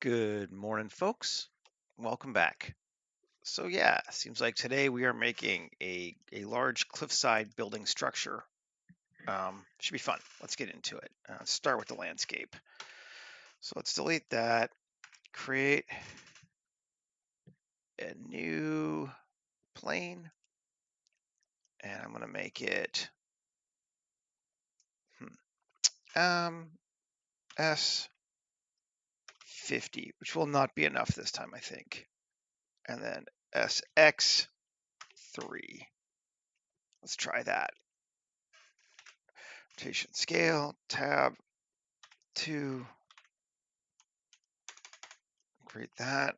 Good morning, folks. Welcome back. So yeah, seems like today we are making a large cliffside building structure. Should be fun. Let's get into it. Start with the landscape. So let's delete that. Create a new plane, and I'm gonna make it S50, which will not be enough this time, I think. And then SX3. Let's try that. Rotation scale, tab 2. Create that.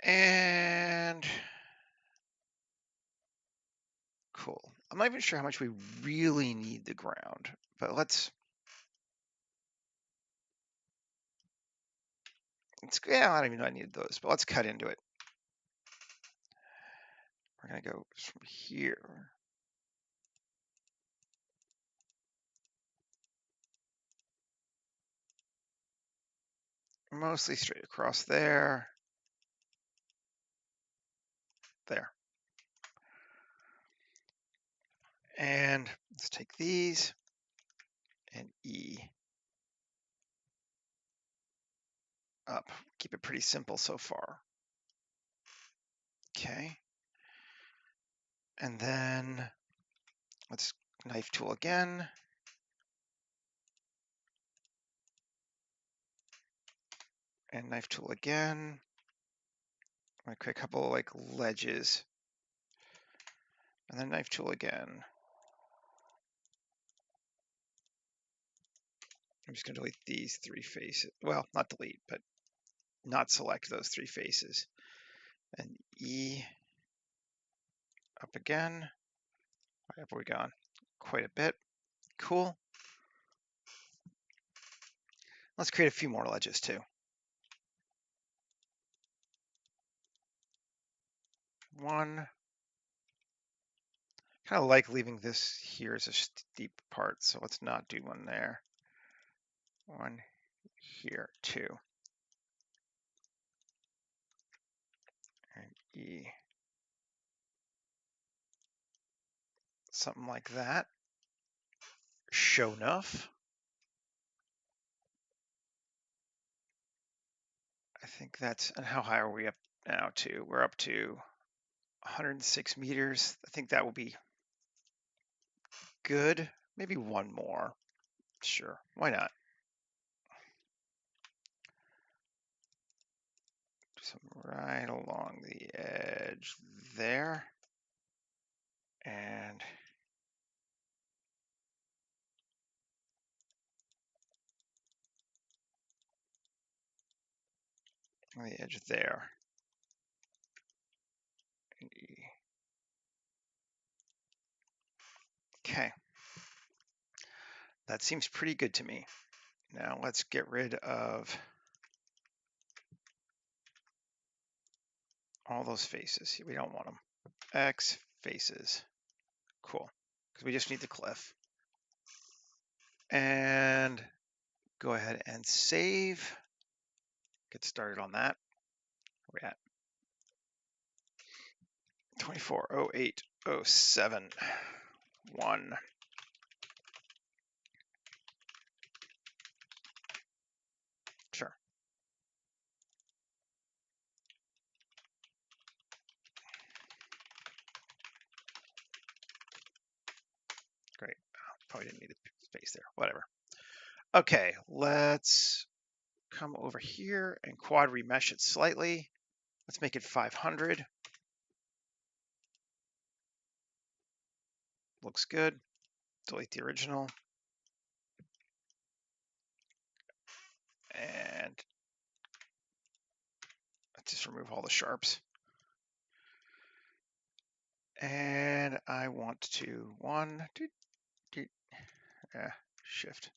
And cool. I'm not even sure how much we really need the ground, but let's yeah, I don't even know I need those, but let's cut into it. We're gonna go from here. Mostly straight across there. There. And let's take these and E up. Keep it pretty simple so far. Okay. And then let's knife tool again. And knife tool again. I'm gonna create a couple of like ledges. And then knife tool again. I'm just going to delete these 3 faces. Well, not delete, but not select those 3 faces. And E up again. Why have we gone? Quite a bit. Cool. Let's create a few more ledges too. 1. Kind of like leaving this here as a steep part, so let's not do one there. 1 here, 2. And E. Something like that. Show enough. I think that's, and how high are we up now to? We're up to 106 meters. I think that will be good. Maybe one more. Sure, why not? Some right along the edge there. And on the edge there. Okay. That seems pretty good to me. Now let's get rid of all those faces. We don't want them. X faces. Cool. Because we just need the cliff. And go ahead and save. Get started on that. Where we at? 240807 Sure. Great. Probably didn't need a space there. Whatever. Okay, let's come over here and quad remesh it slightly. Let's make it 500. Looks good. Delete the original. And let's just remove all the sharps. And I want to shift.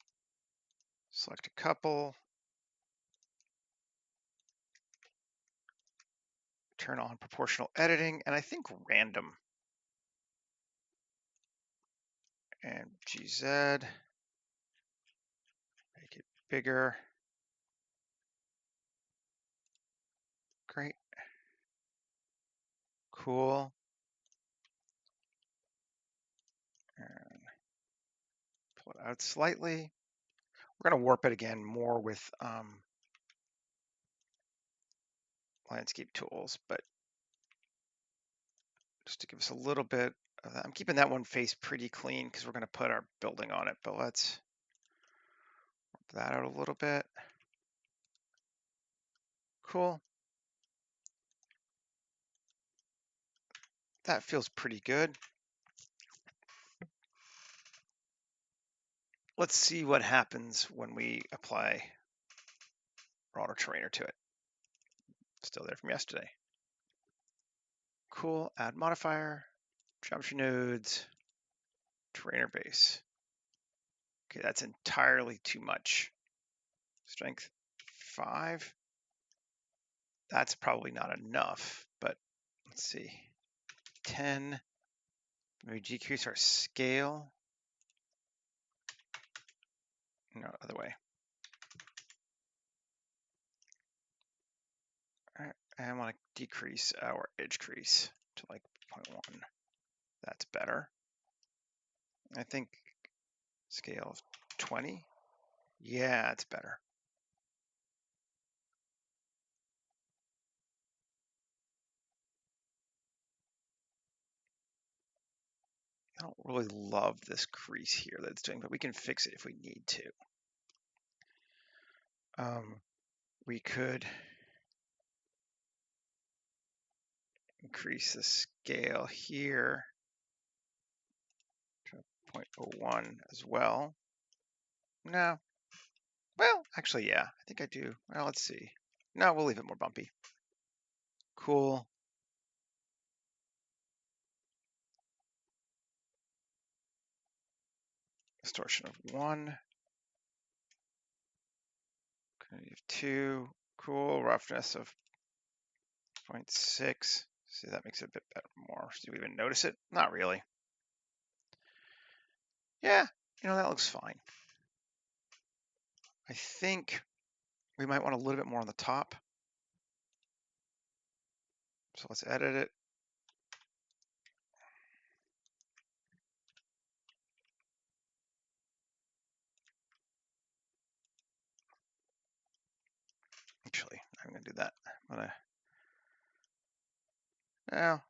Select a couple. Turn on proportional editing, and I think random. And GZ. Make it bigger. Great. Cool. And pull it out slightly. We're going to warp it again more with landscape tools, but just to give us a little bit of that. I'm keeping that one face pretty clean because we're going to put our building on it, but let's warp that out a little bit. Cool. That feels pretty good. Let's see what happens when we apply auto terrainer to it. Still there from yesterday. Cool. Add modifier, geometry nodes, terrainer base. Okay, that's entirely too much. Strength 5. That's probably not enough, but let's see. 10. Maybe decrease our scale. No, other way. All right, and I want to decrease our edge crease to like 0.1. That's better. I think scale of 20. Yeah, it's better. I don't really love this crease here that it's doing, but we can fix it if we need to. We could increase the scale here to 0.01 as well. No. Well, actually, yeah, I think I do. Well, let's see. No, we'll leave it more bumpy. Cool. Distortion of 1. Creative 2. Cool. Roughness of 0.6. See, that makes it a bit better more. Do we even notice it? Not really. Yeah, that looks fine. I think we might want a little bit more on the top. So let's edit it. Actually, I'm going to do that. I'm going to, now,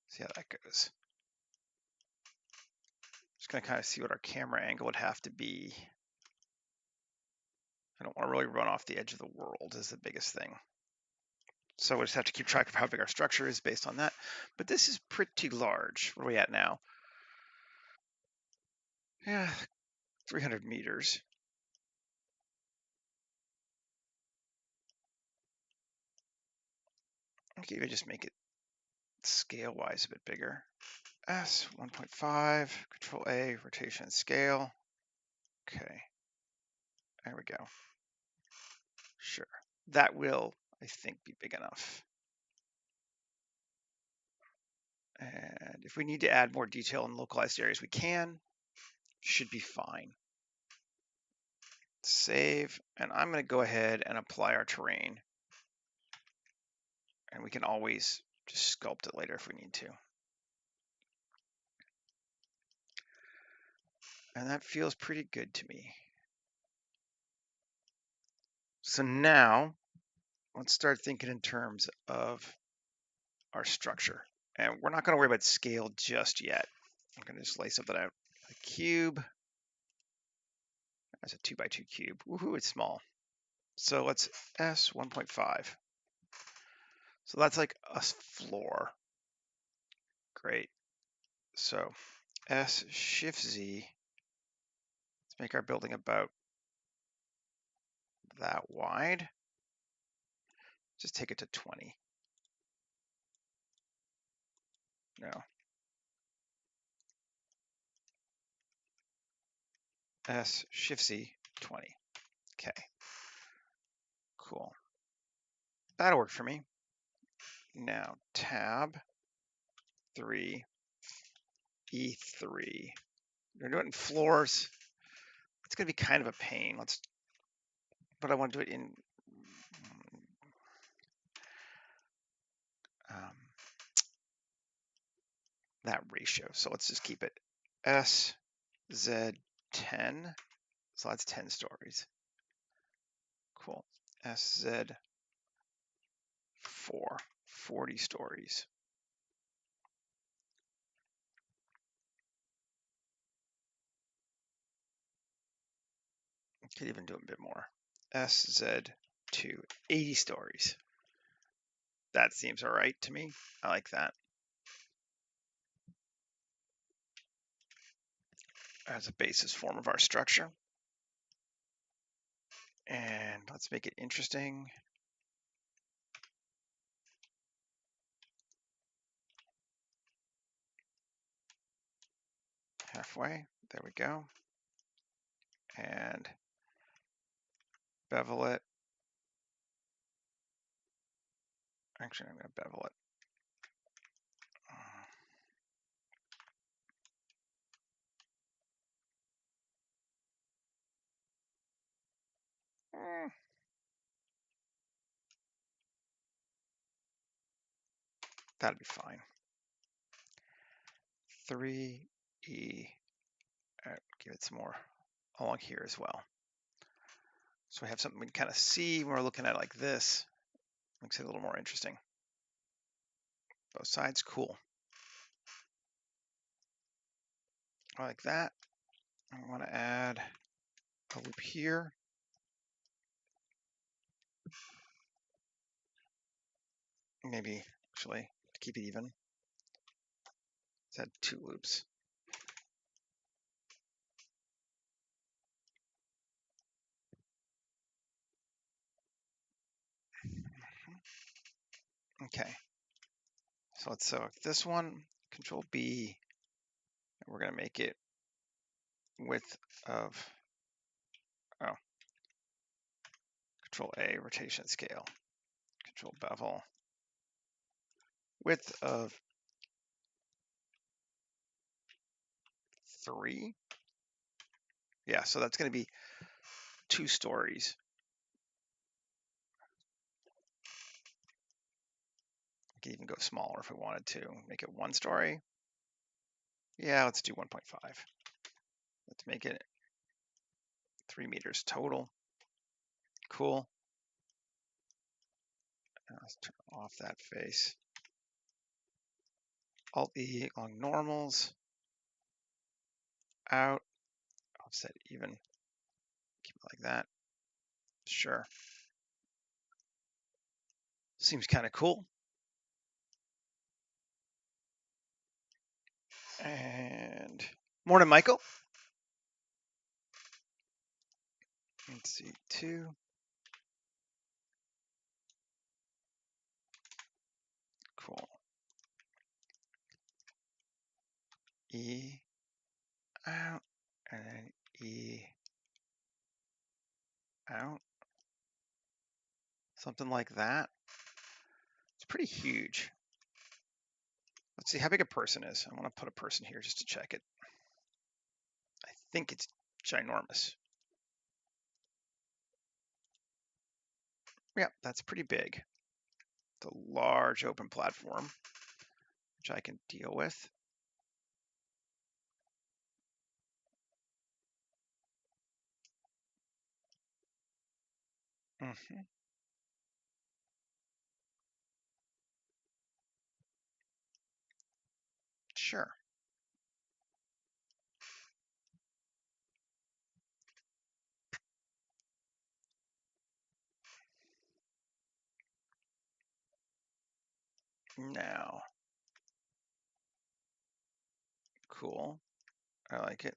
see how that goes. Just going to kind of see what our camera angle would have to be. I don't want to really run off the edge of the world is the biggest thing. So we just have to keep track of how big our structure is based on that. But this is pretty large. What are we at now? Yeah, 300 meters. Okay, we just make it scale-wise a bit bigger. S 1.5, Control A, rotation and scale. Okay, there we go. Sure, that will, I think, be big enough. And if we need to add more detail in localized areas, we can. Should be fine. Save, and I'm going to go ahead and apply our terrain. And we can always just sculpt it later if we need to. And that feels pretty good to me. So now, let's start thinking in terms of our structure. And we're not going to worry about scale just yet. I'm going to just lay something out. A cube. That's a 2x2 cube. Woohoo, it's small. So let's S 1.5. So that's like a floor. Great. So S Shift Z. Let's make our building about that wide. Just take it to 20. No. S Shift Z 20. Okay. Cool. That'll work for me. Now tab 3 E3. We're doing floors. It's going to be kind of a pain. Let's but I want to do it in that ratio. So let's just keep it SZ10. So that's 10 stories. Cool. SZ4, 40 stories. Could even do a bit more. SZ2, 80 stories. That seems all right to me. I like that. As a basis form of our structure. And let's make it interesting. Halfway, there we go. And bevel it. Actually, I'm going to bevel it. That'd be fine. 3E. Give it some more along here as well. So we have something we can kind of see when we're looking at it like this. Makes it a little more interesting. Both sides, cool. I like that. I want to add a loop here. Maybe, actually, to keep it even, let's add 2 loops. Okay. So let's select this one, Control B, and we're going to make it width of, Control A, rotation scale, Control bevel, width of 3. Yeah, so that's going to be 2 stories. We can even go smaller if we wanted to. Make it 1 story. Yeah, let's do 1.5. Let's make it 3 meters total. Cool. Now let's turn off that face. Alt-E along normals. Out. Offset even. Keep it like that. Sure. Seems kind of cool. And morning, Michael. Let's see, 2. Cool. E out, and then E out. Something like that. It's pretty huge. Let's see how big a person is. I want to put a person here just to check it. I think it's ginormous. Yeah, that's pretty big. It's a large open platform, which I can deal with. Sure. Now, cool. I like it.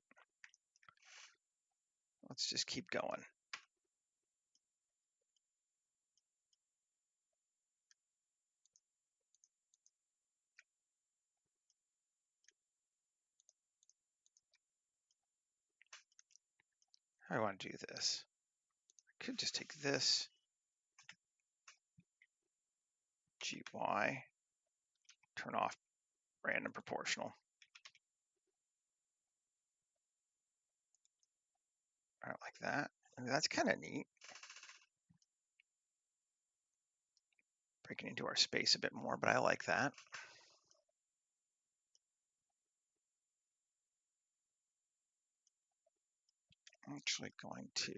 Let's just keep going. How do I want to do this? I could just take this, GY, turn off random proportional. I don't like that. I mean, that's kind of neat. breaking into our space a bit more, but I like that. I'm actually going to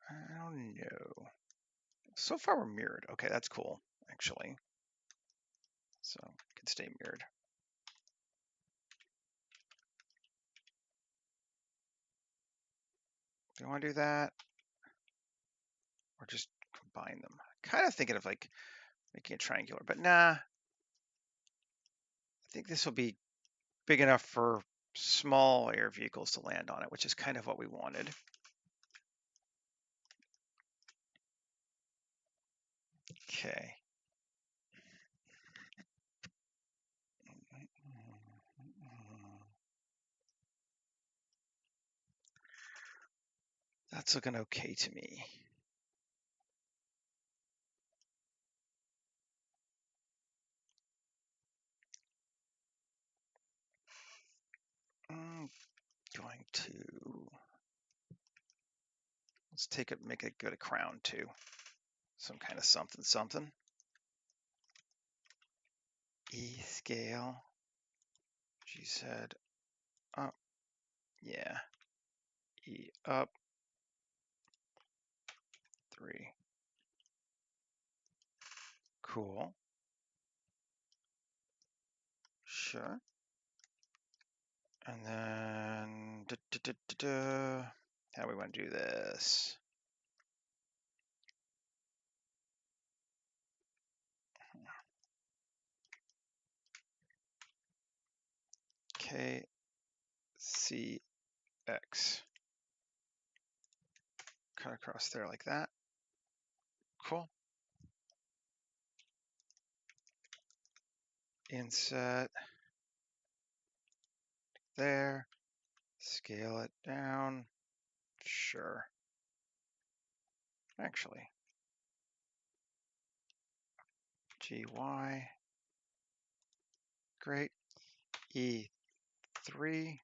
I don't know. So far we're mirrored. Okay, that's cool, actually. So it can stay mirrored. Do you want to do that? Or just combine them? Kind of thinking of like making it triangular, but nah. I think this will be big enough for small air vehicles to land on it, which is kind of what we wanted. Okay. That's looking okay to me. I'm going to, let's take it, make it go to crown too. Some kind of something, something. E scale. She said up. Yeah. E up. 3. Cool. Sure. And then, how we want to do this? KCX. Cut across there like that. Cool. Inset there. Scale it down. Sure. Actually. GY. Great. E3.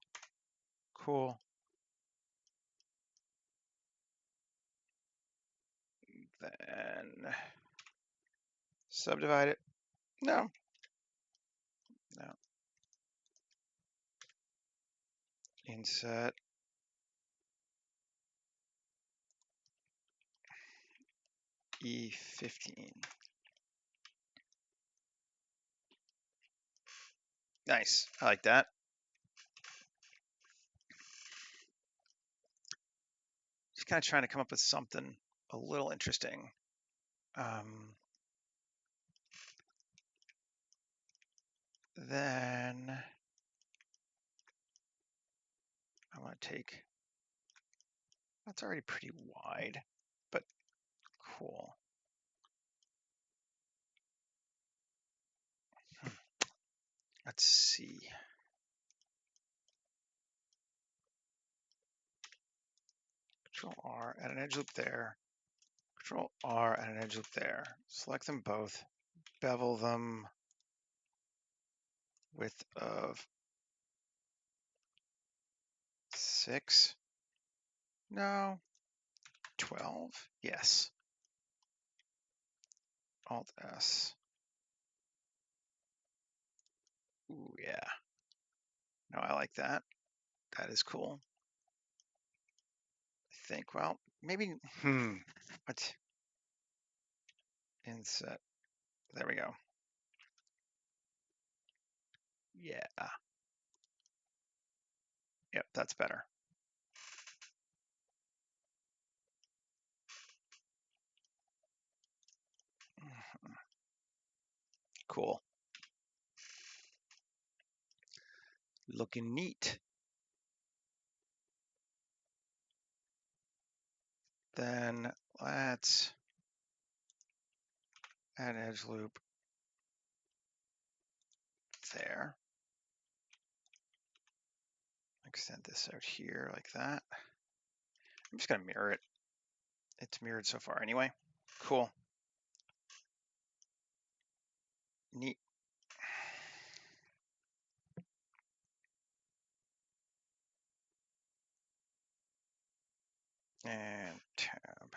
Cool. Then subdivide it. No. No. Inset. E15. Nice. I like that. Just kind of trying to come up with something a little interesting. Then I want to take, that's already pretty wide, but cool. Let's see. Control R, add an edge loop there. Control R, add an edge loop there. Select them both, bevel them, width of 6. No, 12. Yes. Alt S. Ooh, yeah. No, I like that. That is cool. I think, well, maybe, what? Inset. There we go. Yeah. Yep, that's better. Cool. Looking neat. Then let's add an edge loop there. Extend this out here like that. I'm just gonna mirror it. It's mirrored so far anyway. Cool. Neat. and tab,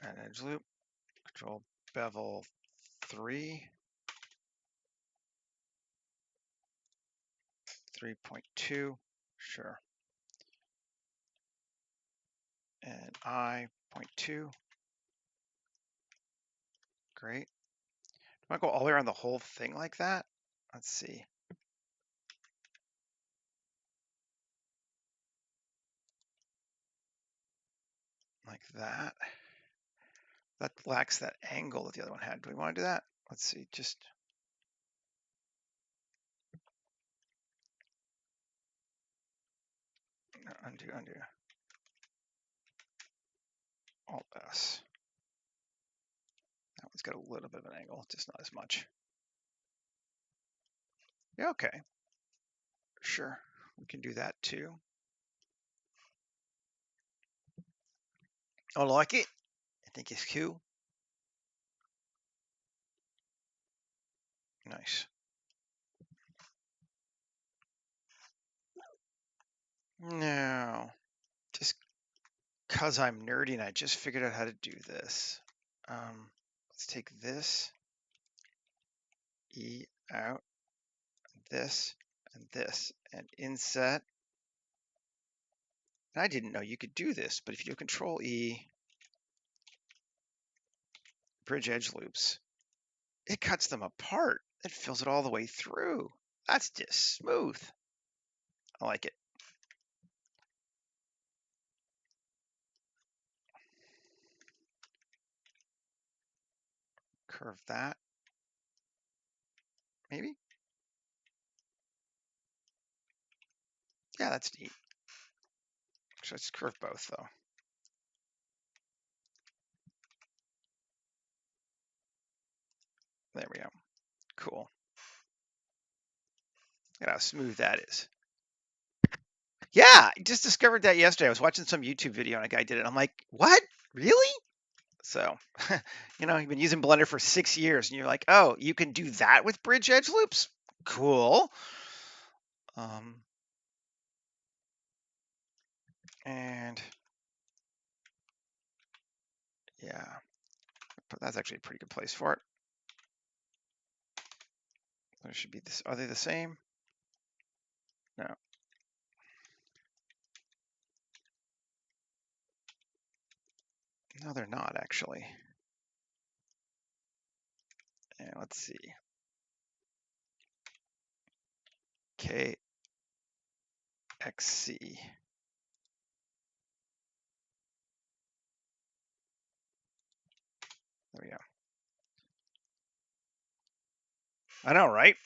add edge loop, control bevel 3, 3.2, sure, and I 0.2, great. Do I go all the way around the whole thing like that? Let's see. Like that. That lacks that angle that the other one had. Do we want to do that? Let's see, just undo, undo. Alt S. That one's got a little bit of an angle, just not as much. Yeah, okay. Sure, we can do that too. I like it. I think it's cool. Nice. Now, just because I'm nerdy and I just figured out how to do this, let's take this, E out, this, and inset. And I didn't know you could do this, but if you do Control E, bridge edge loops, it cuts them apart. It fills it all the way through. That's just smooth. I like it. Curve that, maybe? Yeah, that's neat. So let's curve both though. There we go. Cool. Look at how smooth that is. Yeah, I just discovered that yesterday. I was watching some YouTube video and a guy did it. I'm like, what? Really? So, you know, you've been using Blender for 6 years and you're like, oh, you can do that with bridge edge loops? Cool. And yeah, but that's actually a pretty good place for it. There should be this. Are they the same? No. No, they're not actually. And let's see. KXC. There we go. I know, right?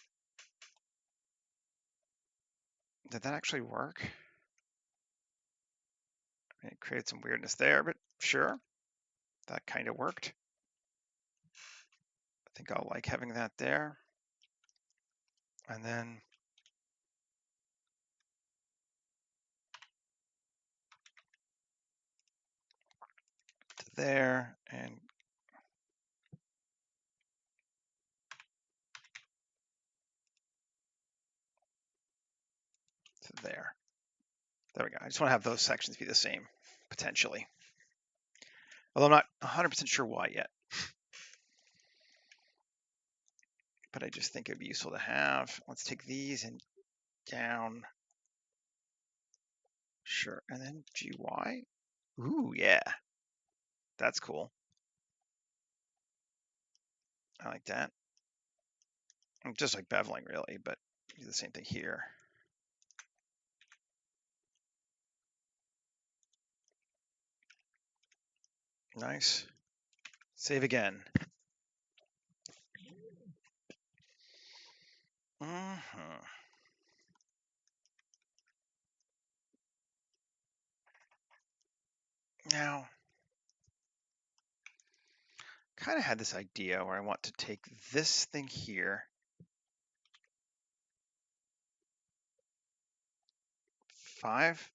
Did that actually work? It created some weirdness there, but sure, that kind of worked. I think I'll like having that there. And then to there and to there. There we go. I just want to have those sections be the same, potentially. Although I'm not 100% sure why yet. But I just think it'd be useful to have. Let's take these and down. Sure. And then GY. Ooh, yeah. That's cool. I like that. Just like beveling, really, but do the same thing here. Nice. Save again. Now, kind of had this idea where I want to take this thing here, 5,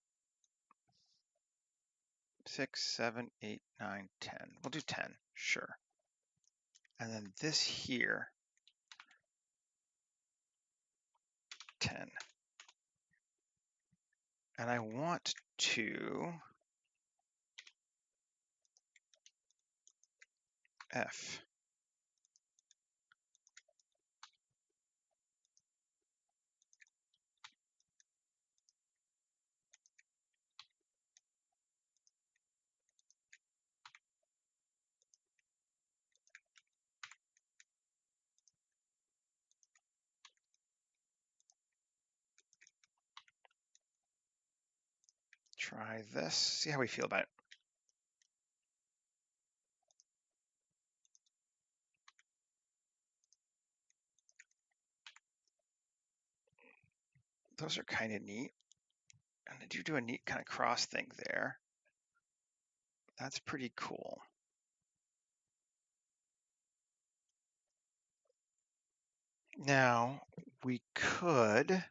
6, 7, 8, 9, 10. We'll do 10, sure. And then this here, 10. And I want to F. Try this, see how we feel about it. Those are kind of neat. And I do a neat kind of cross thing there. That's pretty cool. Now, we could,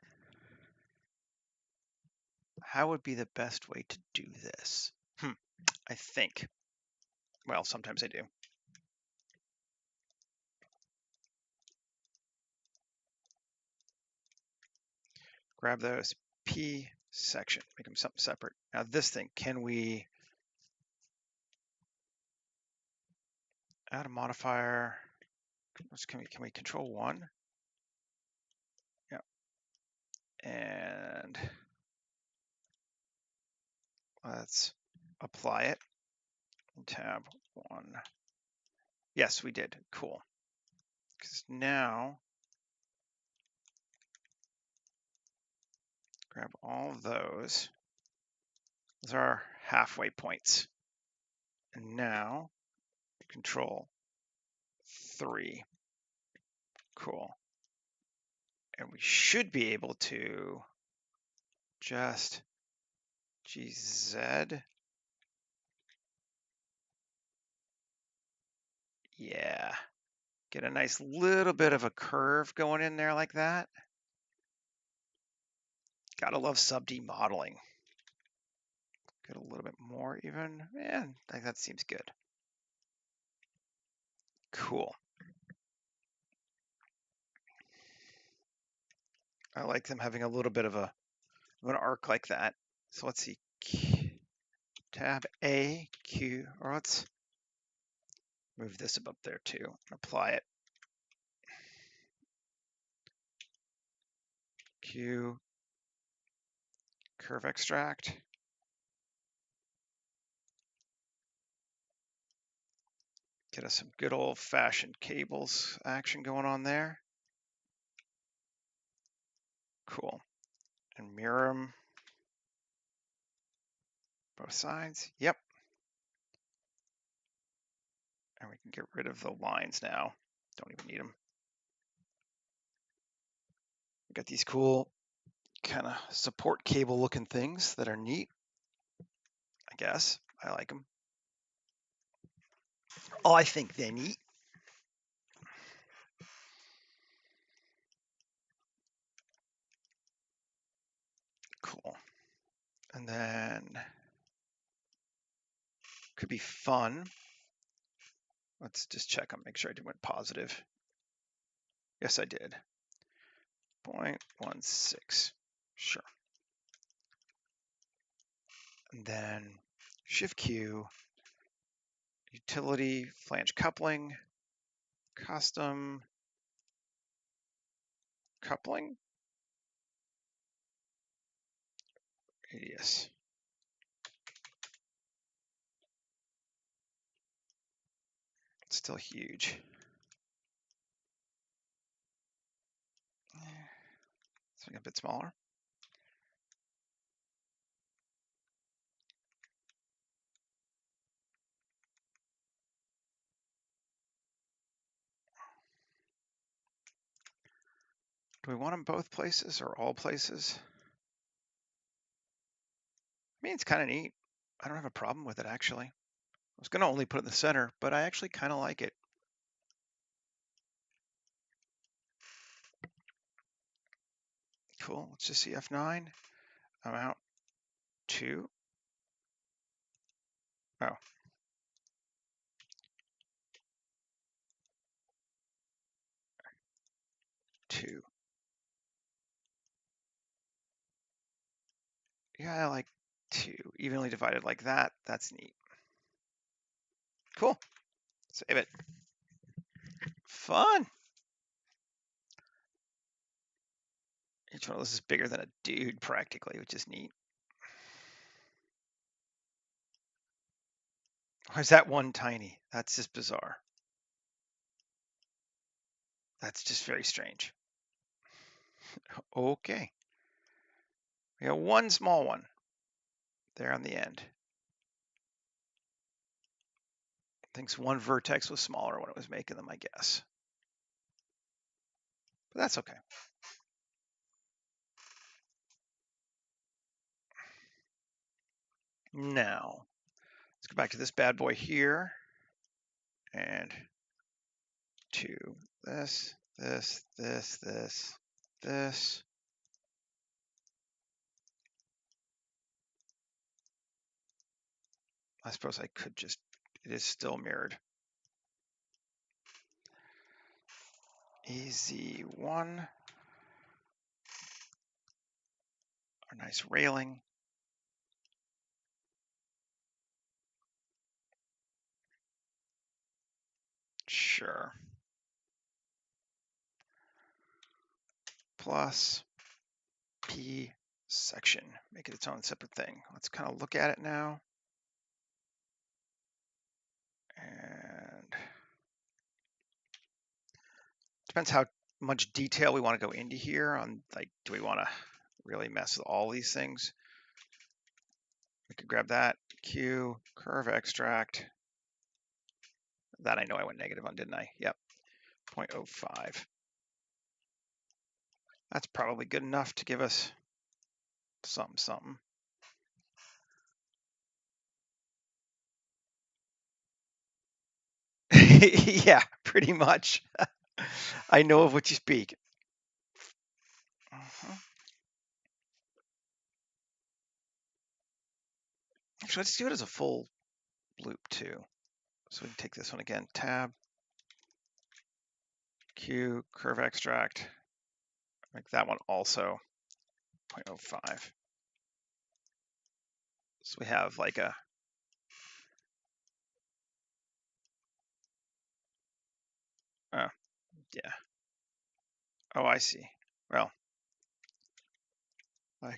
how would be the best way to do this? I think, well, sometimes I do. Grab those P section, make them something separate. Now this thing, can we add a modifier? Can we control one? Yeah. And let's apply it. Tab 1. Yes, we did. Cool. Because now, grab all of those. Those are our halfway points. And now, control 3. Cool. And we should be able to just GZ. Yeah. Get a nice little bit of a curve going in there like that. Gotta love sub-D modeling. Get a little bit more even. Man, I think that seems good. Cool. I like them having a little bit of an arc like that. So let's see. Tab A, Q, or let's move this up there too and apply it. Q, curve extract. Get us some good old fashioned cables action going on there. Cool. And mirror them both sides. Yep. And we can get rid of the lines now. Don't even need them. We got these cool kind of support cable looking things that are neat. I guess I like them. Oh, I think they're neat. Cool. And then could be fun. Let's just check and make sure I went positive. Yes, I did. 0.16. Sure. And then Shift Q, utility, flange coupling, custom coupling, radius. It's still huge. Let's make it a bit smaller. Do we want them both places or all places? I mean, it's kind of neat. I don't have a problem with it, actually. I was going to only put it in the center, but I actually kind of like it. Cool. Let's just see F9. I'm out 2. Oh. 2. Yeah, I like 2 evenly divided like that. That's neat. Cool. Save it. Fun. Each one of those is bigger than a dude practically, which is neat. Why is that one tiny? That's just bizarre. That's just very strange. Okay. We got one small one there on the end. Thinks one vertex was smaller when it was making them, I guess. But that's okay. Now, let's go back to this bad boy here. And to this, this, this, this, this. I suppose I could just, it is still mirrored. EZ1. Our nice railing. Sure. Plus P section. Make it its own separate thing. Let's kind of look at it now. And depends how much detail we want to go into here on, like, do we want to really mess with all these things? We could grab that, Q, curve extract. That I know I went negative on, didn't I? Yep, 0.05. That's probably good enough to give us something. Yeah, pretty much. I know of what you speak. Actually, let's do it as a full loop too. So we can take this one again, tab, Q, curve extract, make that one also 0.05. So we have like a, yeah. Oh, I see. Well, I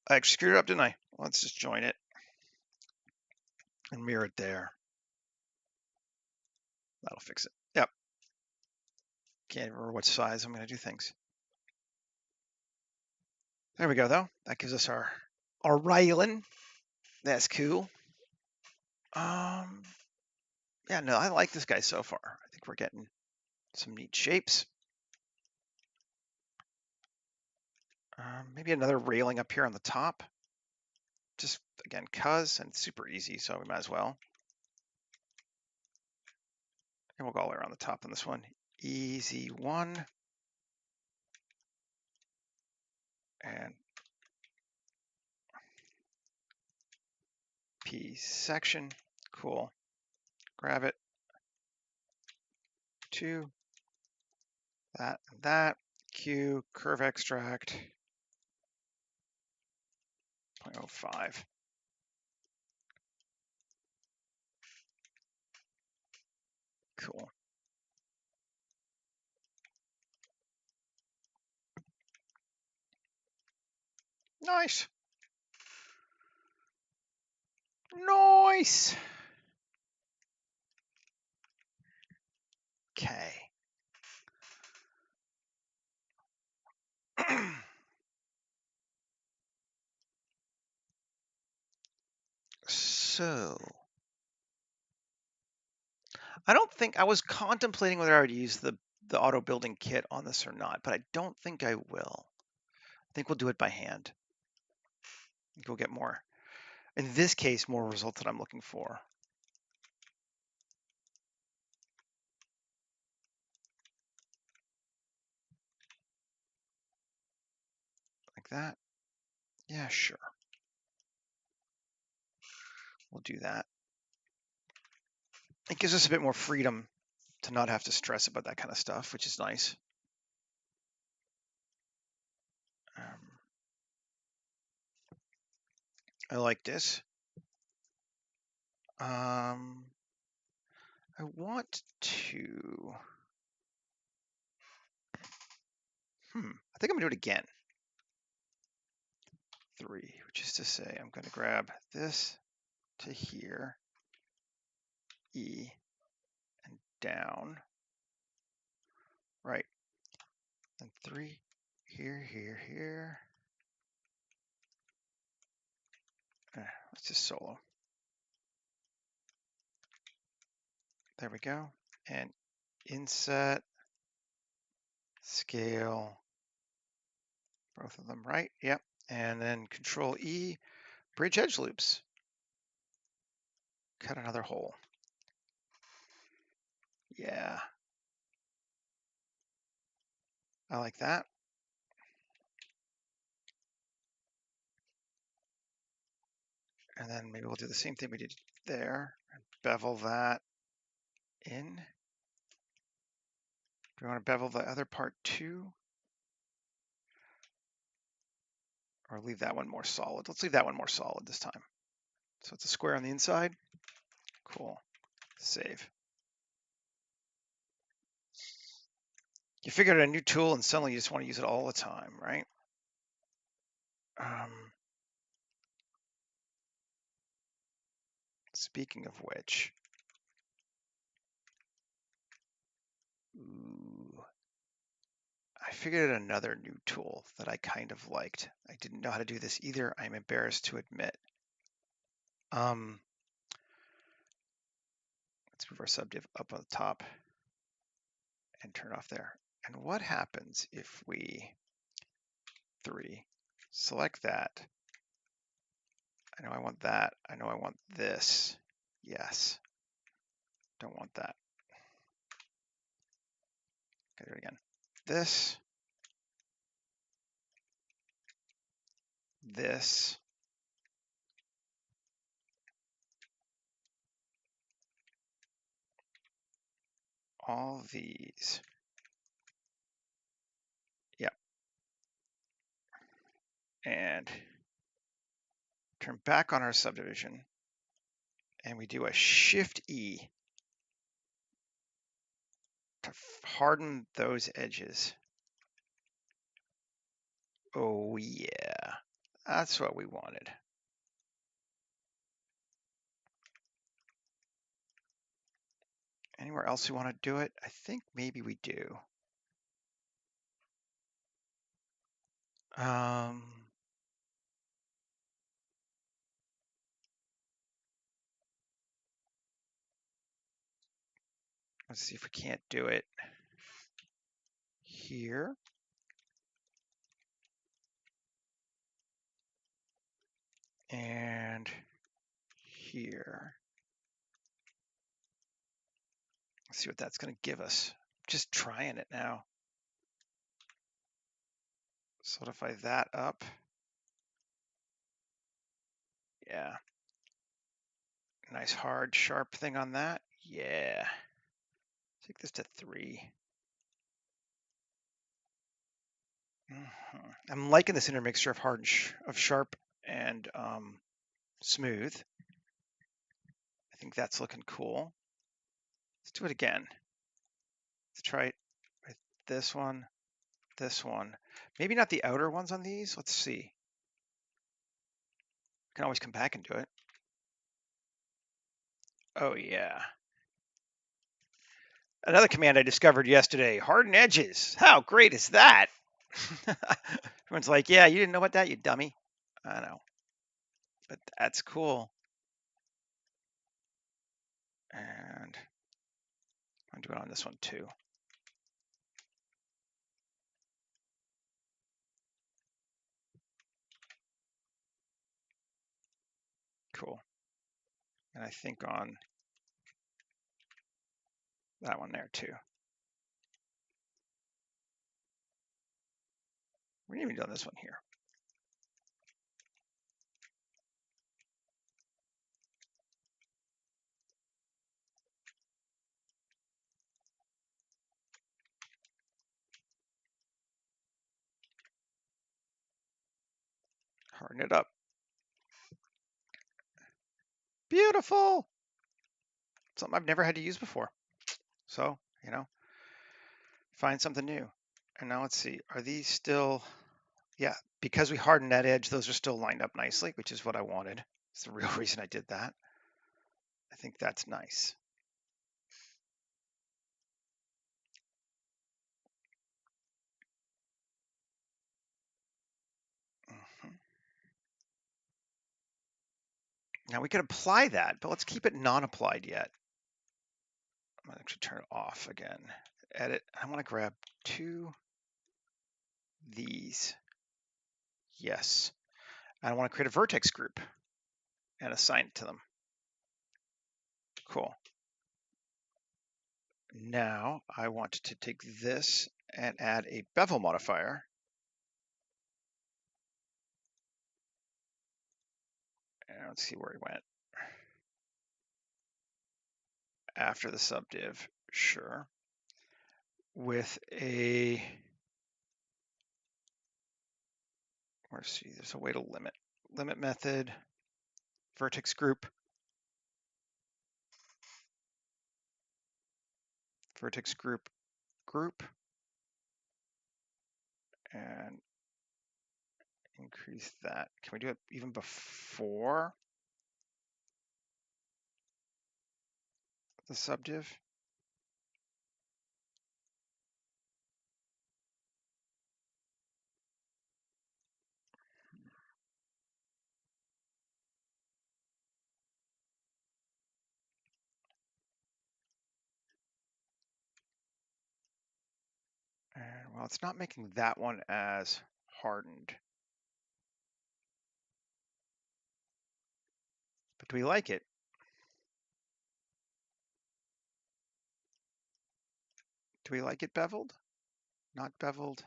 actually screwed it up, didn't I? Let's just join it and mirror it there. That'll fix it. Yep. Can't remember what size I'm going to do things. There we go, though. That gives us our railing. That's cool. Yeah, no, I like this guy so far. I think we're getting some neat shapes. Maybe another railing up here on the top. Just, again, and it's super easy, so we might as well. And we'll go all the way around the top on this one. Easy one. And P section. Cool. Grab it. 2. That and that. Q, curve extract. 0.05. Cool. Nice. Nice. Okay. So, I don't think, I was contemplating whether I would use the auto building kit on this or not, but I don't think I will. I think we'll do it by hand. I think we'll get more, in this case, more results that I'm looking for. Like that. Yeah, sure. We'll do that. It gives us a bit more freedom to not have to stress about that kind of stuff, which is nice. I like this. I want to, I think I'm gonna do it again. 3, which is to say I'm gonna grab this to here, E, and down, right, and 3, here, here, here. Let's just solo. There we go. And inset, scale, both of them, right? Yep. And then Control E, bridge edge loops. Cut another hole. Yeah. I like that. And then maybe we'll do the same thing we did there. Bevel that in. Do we want to bevel the other part too? Or leave that one more solid? Let's leave that one more solid this time. So it's a square on the inside. Cool. Save. You figured out a new tool and suddenly you just want to use it all the time, right? Speaking of which, I figured out another new tool that I kind of liked. I didn't know how to do this either. I'm embarrassed to admit. Let's move our subdiv up on the top and turn off there. And what happens if we 3 select that? I know I want that. I know I want this. Yes. Don't want that. Okay, do it again. This. This. All these. Yep. And turn back on our subdivision. And we do a Shift E to harden those edges. Oh yeah, that's what we wanted. Anywhere else we want to do it? I think maybe we do. Let's see if we can't do it here. And here. Let's see what that's going to give us. Just trying it now. Solidify that up. Yeah. Nice hard sharp thing on that. Yeah. Take this to 3. I'm liking this intermixture of hard and of sharp and smooth. I think that's looking cool. Let's do it again. Let's try it with this one, this one. Maybe not the outer ones on these. Let's see. Can always come back and do it. Oh yeah. Another command I discovered yesterday, harden edges. How great is that? Everyone's like, yeah, you didn't know about that, you dummy. I know, but that's cool. And I'm doing it on this one too. Cool. And I think on that one there too. We're even doing this one here. Harden it up. Beautiful. Something I've never had to use before. So, find something new. And now let's see, are these still, yeah, because we hardened that edge, those are still lined up nicely, which is what I wanted. It's the real reason I did that. I think that's nice. Mhm. Now we could apply that, but let's keep it non-applied yet. I'm gonna actually turn it off again. Edit, I wanna grab these. Yes. I want to create a vertex group and assign it to them. Cool. Now I want to take this and add a bevel modifier. And let's see where he went. After the subdiv, sure. With a, let's see, there's a way to limit method, vertex group, vertex group, and increase that. Can we do it even before the subdiv? And well, it's not making that one as hardened. But do we like it? Do we like it beveled? Not beveled?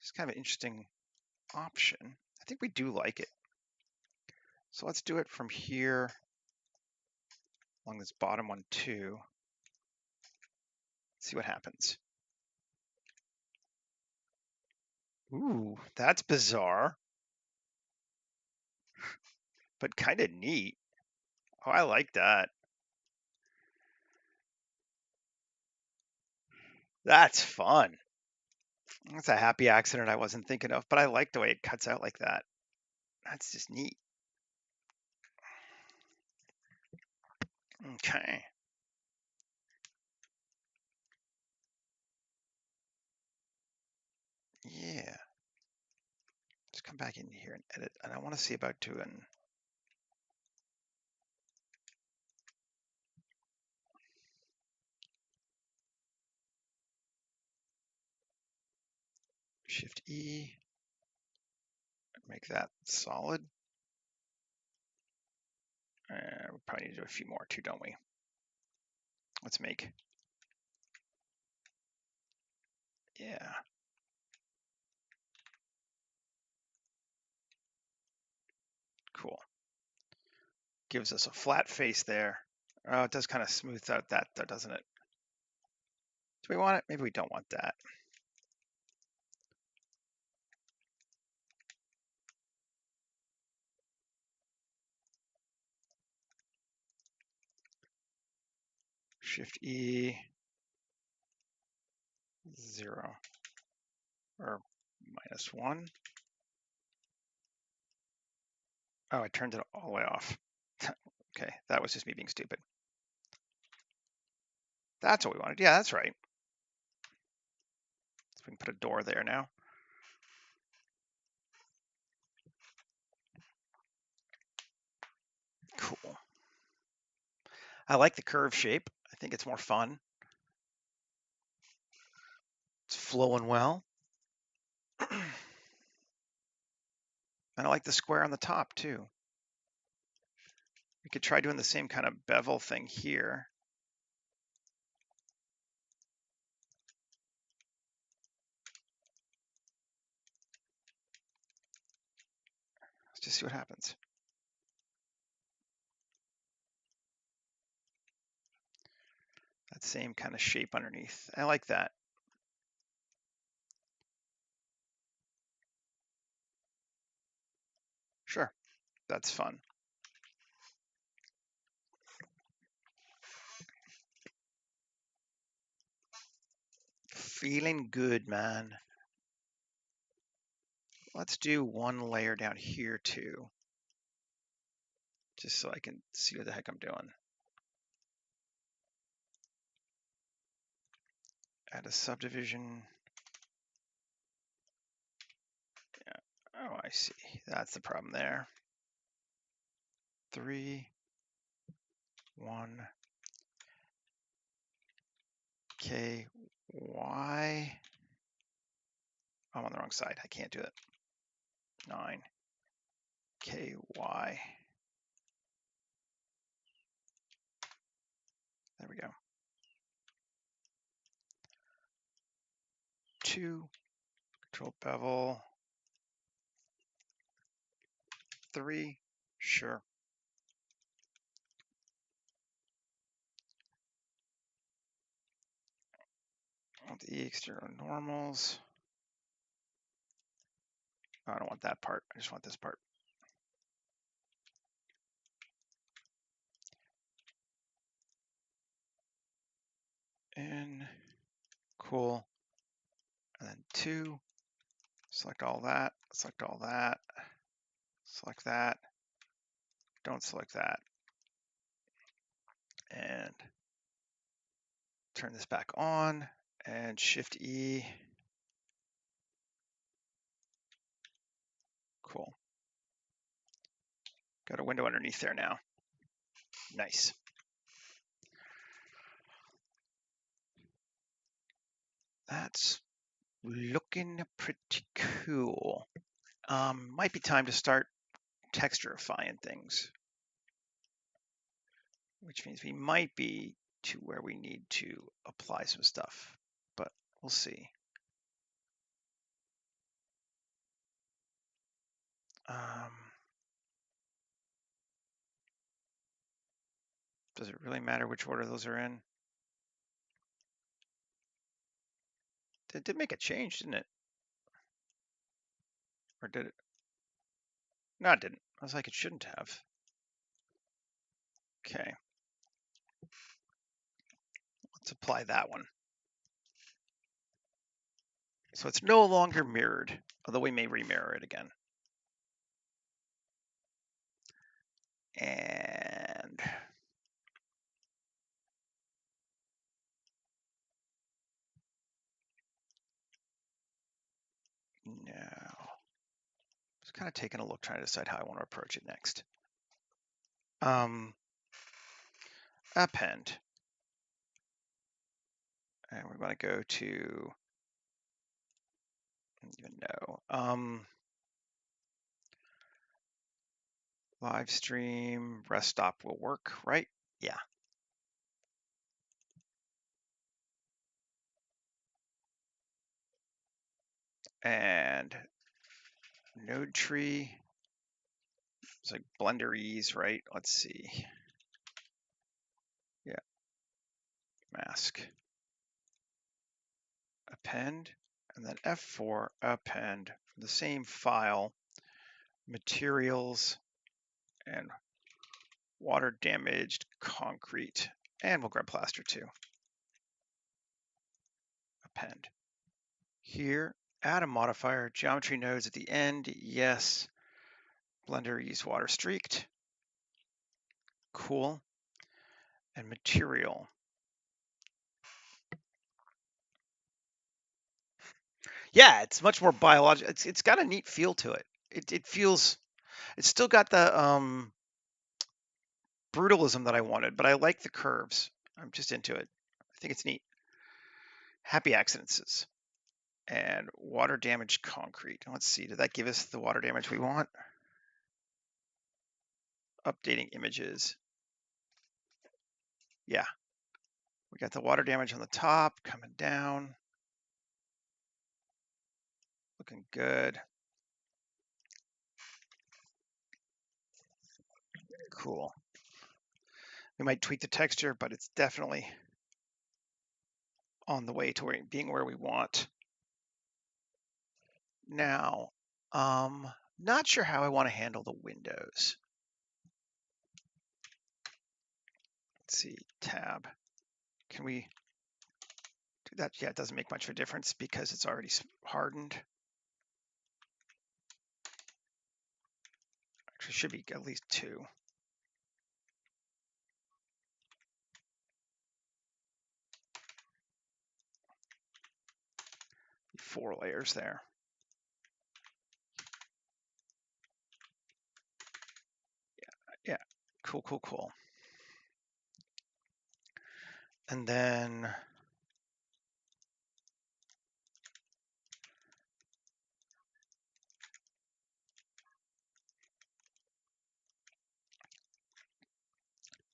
It's kind of an interesting option. I think we do like it. So let's do it from here along this bottom one too. See what happens. Ooh, that's bizarre, but kind of neat. Oh, I like that. That's fun. That's a happy accident I wasn't thinking of, but I like the way it cuts out like that. That's just neat. Okay. Yeah. Let's come back in here and edit. And I want to see about doing Shift E, make that solid. We probably need to do a few more too, don't we? Let's make, yeah. Cool. Gives us a flat face there. Oh, it does kind of smooth out that though, doesn't it? Do we want it? Maybe we don't want that. Shift E, 0 or -1. Oh, I turned it all the way off. Okay, that was just me being stupid. That's what we wanted. Yeah, that's right. So we can put a door there now. Cool. I like the curve shape. I think it's more fun. It's flowing well. And I like the square on the top too. We could try doing the same kind of bevel thing here. Let's just see what happens. That same kind of shape underneath. I like that. Sure, that's fun. Feeling good, man. Let's do one layer down here too, just so I can see what the heck I'm doing. Add a subdivision. Yeah. Oh, I see. That's the problem there. 3, 1, K, Y. I'm on the wrong side. I can't do it. 9, K, Y. There we go. 2, control bevel. 3, sure. The external normals. Oh, I don't want that part. I just want this part. In, cool. And then 2, select all that, select all that, select that, don't select that. And turn this back on and Shift E. Cool. Got a window underneath there now. Nice. That's looking pretty cool. Might be time to start texturifying things, which means we might be to where we need to apply some stuff, but we'll see. Does it really matter which order those are in? It did make a change, didn't it? Or did it? No, it didn't. I was like, it shouldn't have. Okay. Let's apply that one. So it's no longer mirrored, although we may remirror it again. And now, just kind of taking a look, trying to decide how I want to approach it next. Append. And we're going to go to, I don't even know, live stream, rest stop will work, right? Yeah. And node tree, it's like Blender ease, right? Let's see. Yeah. Mask. Append, and then F4 append from the same file, materials and water damaged concrete. And we'll grab plaster too. Append. Here, add a modifier, geometry nodes at the end, yes. Blender ease water streaked. Cool. And material. Yeah, it's much more biological. It's got a neat feel to it. It feels, it's still got the brutalism that I wanted, but I like the curves. I'm just into it. I think it's neat. Happy accidents and water damaged concrete. Let's see, did that give us the water damage we want? Updating images. Yeah, we got the water damage on the top coming down. Looking good. Cool. We might tweak the texture, but it's definitely on the way to being where we want. Now, not sure how I want to handle the windows. Let's see, tab. Can we do that, yeah, it doesn't make much of a difference because it's already hardened. Actually, should be at least 2. 4 layers there. Yeah, cool, cool, cool. And then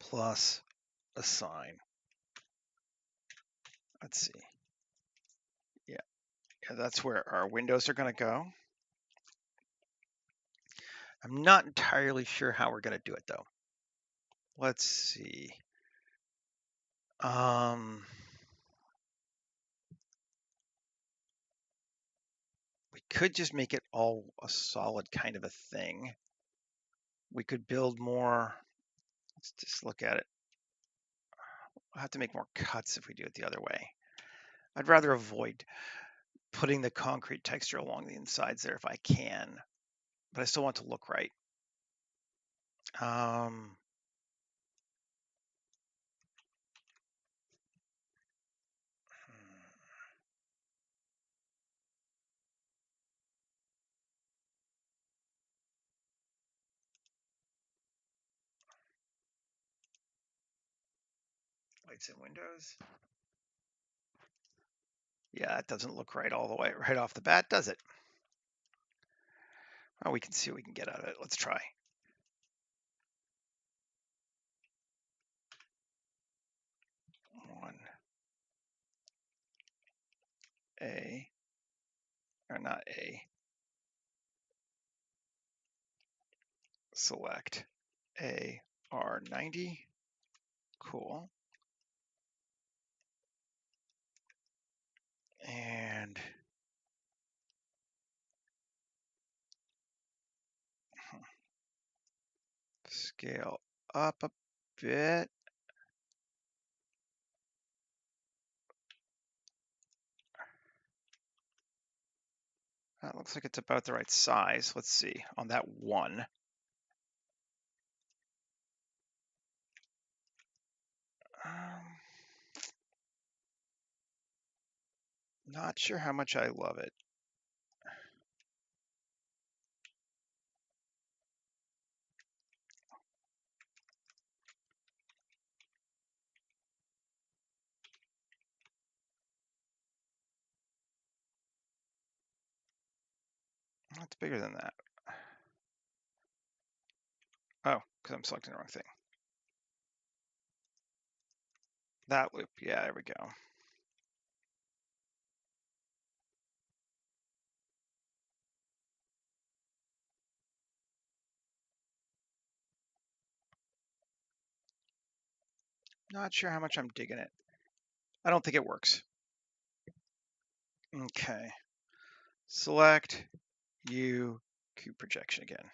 plus assign. Let's see. Yeah, that's where our windows are going to go. I'm not entirely sure how we're going to do it though. Let's see. We could just make it all a solid kind of a thing. We could build more. Let's just look at it. I'll have to make more cuts if we do it the other way. I'd rather avoid putting the concrete texture along the insides there if I can, but I still want it to look right. Lights and windows. Yeah, it doesn't look right all the way right off the bat, does it? Well, we can see what we can get out of it. Let's try. One A, or not A. Select AR90. Cool. And scale up a bit. That looks like it's about the right size. Let's see on that one. Not sure how much I love it. It's bigger than that. Oh, because I'm selecting the wrong thing. That loop. Yeah, there we go. Not sure how much I'm digging it. I don't think it works. Okay. Select U cube projection again.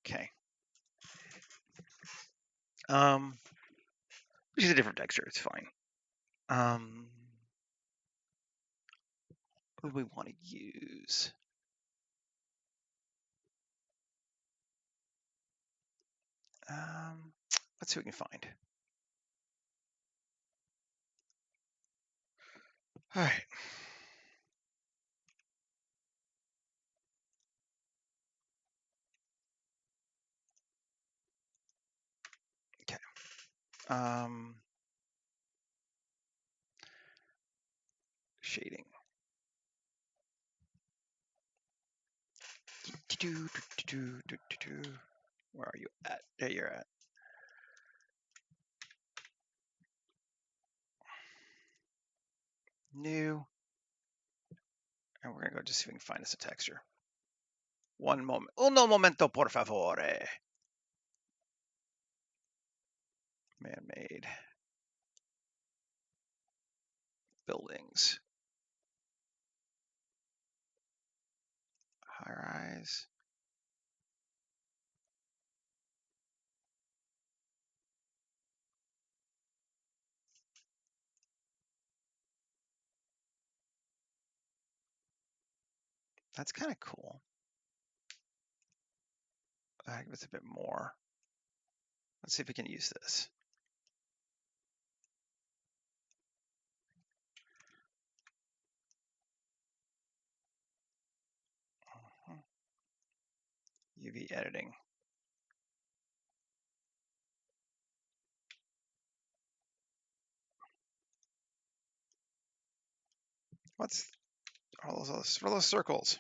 Okay. Which is a different texture. It's fine. What do we want to use? Let's see what we can find. All right. Okay. Shading. Where are you at? There you're at. New. And we're gonna go just see if we can find us a texture. One moment. Uno momento, por favore. Man-made. Buildings. High-rise. That's kind of cool. Give us a bit more. Let's see if we can use this. UV editing. What's all those circles?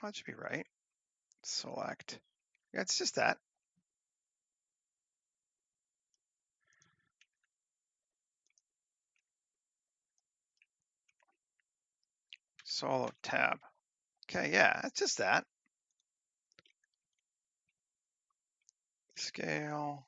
That should be right. Select. Yeah, it's just that. Solo tab. Okay, yeah, it's just that. Scale.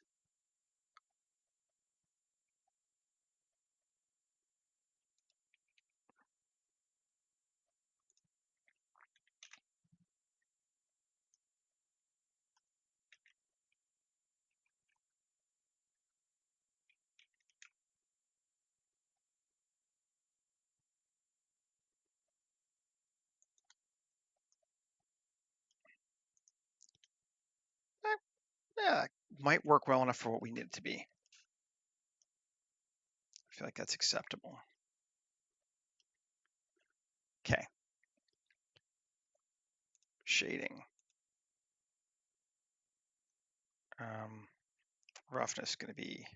Yeah, might work well enough for what we need it to be. I feel like that's acceptable. Okay. Shading. Roughness going to be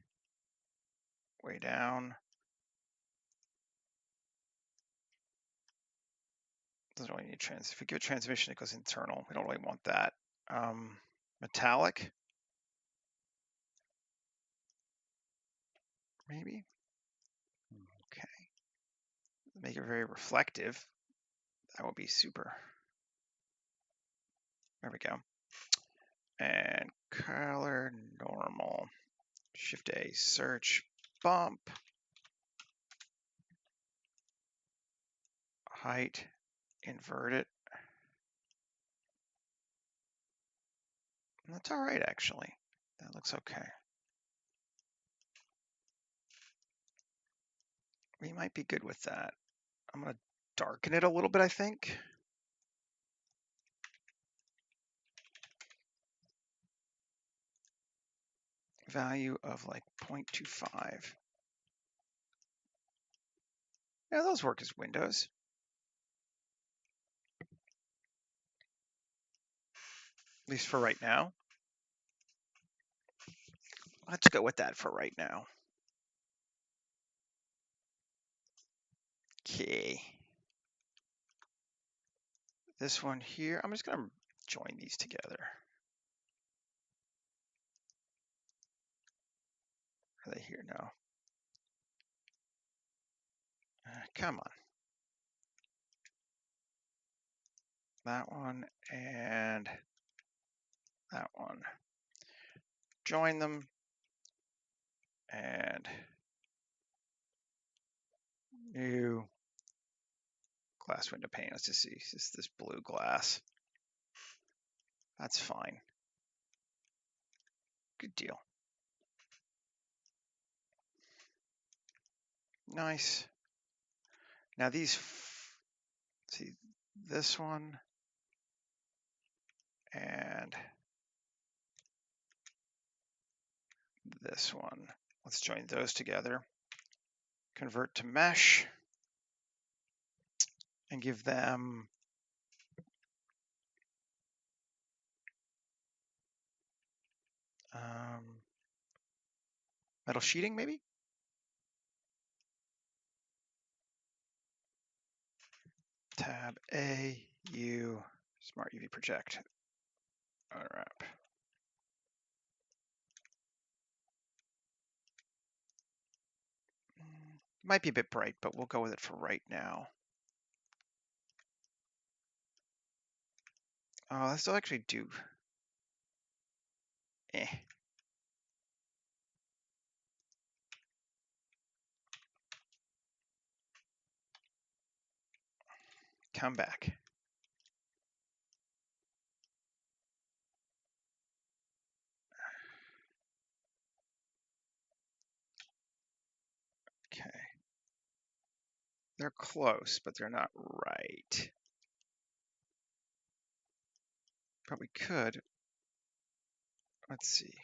way down. Doesn't really need trans. If we give it transmission, it goes internal. We don't really want that. Metallic. Maybe. Okay. Make it very reflective. That would be super. There we go. And color normal. Shift A, search, bump. Height, invert it. That's all right, actually. That looks okay. We might be good with that. I'm going to darken it a little bit, I think. Value of like 0.25. Yeah, those work as windows. At least for right now. Let's go with that for right now. Okay. This one here, I'm just going to join these together. Are they here? No. Come on. That one and that one. Join them and new glass window pane. Let's just see. Is this blue glass? That's fine. Good deal. Nice. Now these, see this one and this one. Let's join those together. Convert to mesh and give them metal sheeting, maybe? Tab A, U, Smart UV Project. Unwrap. Might be a bit bright, but we'll go with it for right now. Oh, I still actually do. come back. Okay. They're close, but they're not right. Probably could. Let's see.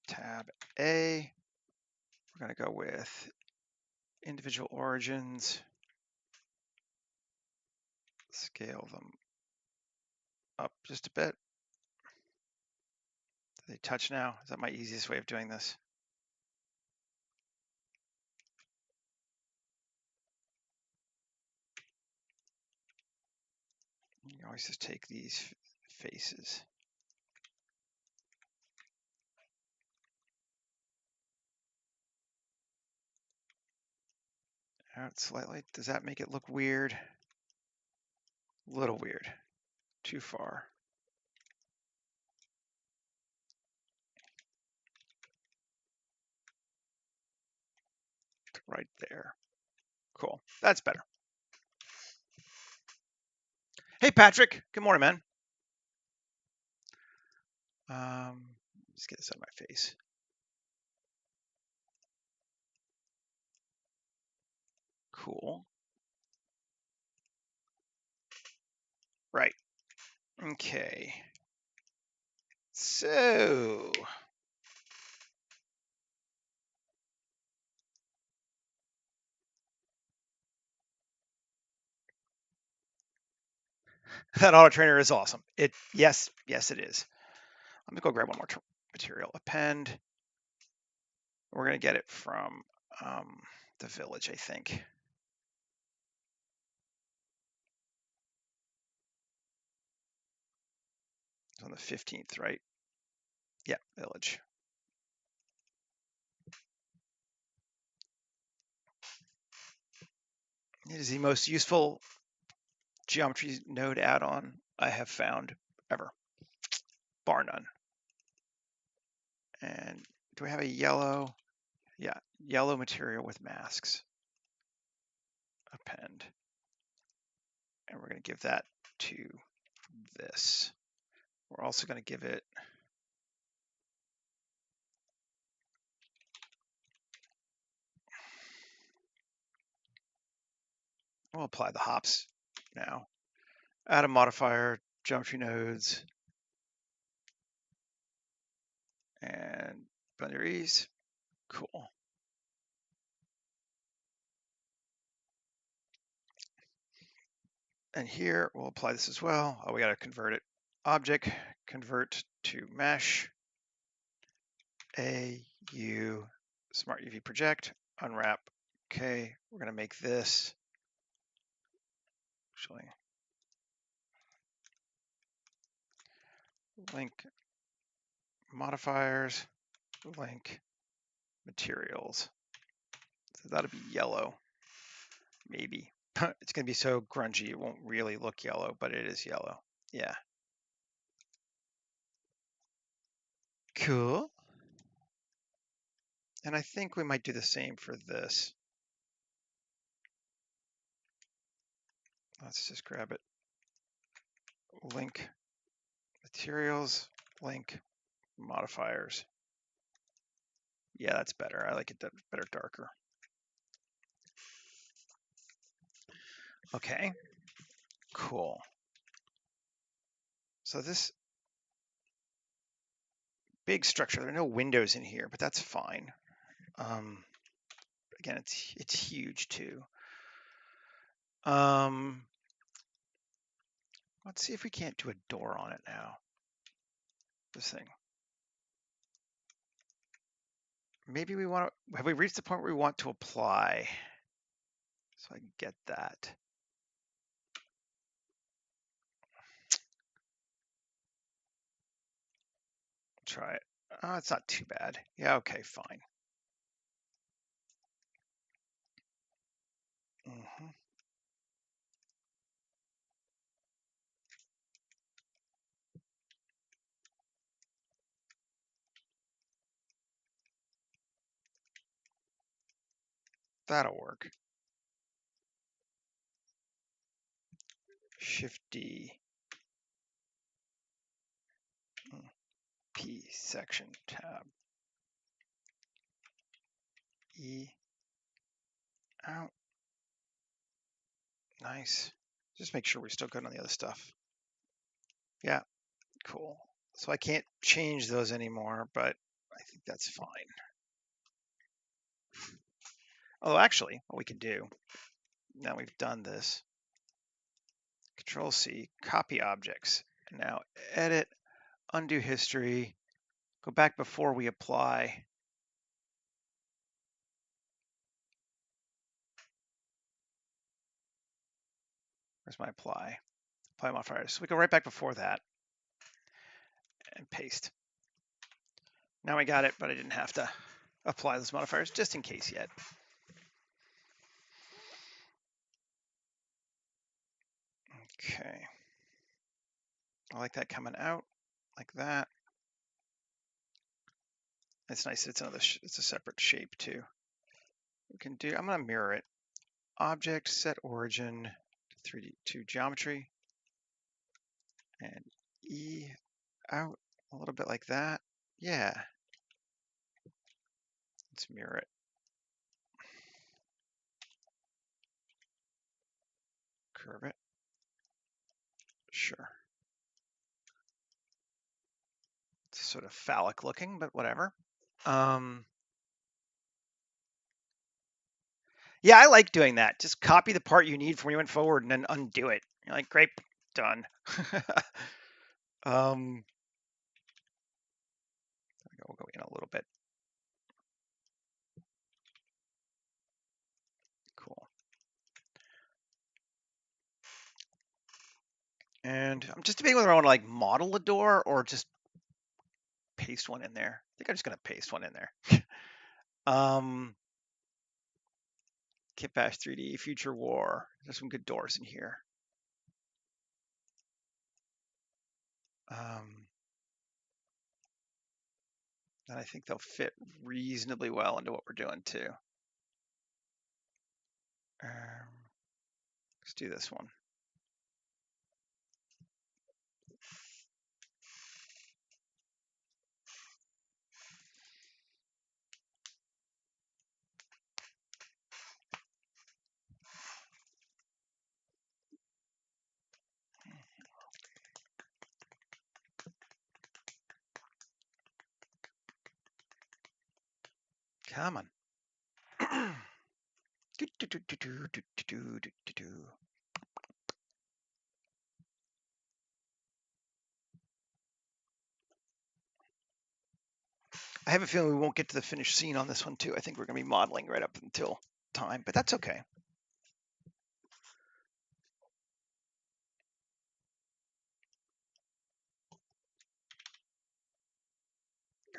Tab A. We're going to go with individual origins. Scale them up just a bit. Do they touch now? Is that my easiest way of doing this? You can always just take these faces. Out slightly. Does that make it look weird? A little weird. Too far. Right there. Cool. That's better. Hey, Patrick. Good morning, man. Let's get this out of my face. Cool. Right. Okay. So that auto trainer is awesome. Yes, it is. Let me go grab one more material. Append. We're gonna get it from the village, I think. It's on the 15th, right? Yeah, village. It is the most useful geometry node add-on I have found ever, bar none. And do I have a yellow? Yeah, yellow material with masks. Append. And we're going to give that to this. We're also going to give it we'll apply the hops now. Add a modifier, geometry nodes, and boundaries. Cool. And here we'll apply this as well. Oh, we got to convert it. Object, convert to mesh. AU, smart UV project, unwrap. Okay, we're going to make this actually link modifiers, link materials. So that'll be yellow, maybe. It's going to be so grungy, it won't really look yellow, but it is yellow. Yeah. Cool. And I think we might do the same for this. Let's just grab it. Link materials, link modifiers. Yeah, that's better. I like it better darker. Okay, cool. So this big structure, there are no windows in here, but that's fine. Again, it's huge too. Let's see if we can't do a door on it now. This thing. Maybe we want to, have we reached the point where we want to apply? So I can get that. Try it. Oh, it's not too bad. Yeah, okay, fine. Mm-hmm. That'll work. Shift D, P section tab, E out. Nice. Just make sure we're still good on the other stuff. Yeah, cool. So I can't change those anymore, but I think that's fine. Oh, actually, what we can do, now we've done this, Control C, copy objects. And now edit, undo history, go back before we apply. Where's my apply? Apply modifiers. So we go right back before that and paste. Now I got it, but I didn't have to apply those modifiers just in case yet. Okay. I like that coming out like that. It's nice that it's another, it's a separate shape too. We can do, I'm gonna mirror it. Object, set origin, 3D to geometry, and E out a little bit like that. Yeah. Let's mirror it. Curve it. Sure. It's sort of phallic looking, but whatever. Yeah, I like doing that. Just copy the part you need from when you went forward and then undo it. You're like, great, done. We'll go in a little bit. Cool. And I'm just debating whether I want to like model a door or just paste one in there. I think I'm just gonna paste one in there. Kit Bash 3D, Future War. There's some good doors in here. And I think they'll fit reasonably well into what we're doing too. Let's do this one. Come on. I have a feeling we won't get to the finished scene on this one too. I think we're going to be modeling right up until time, but that's okay.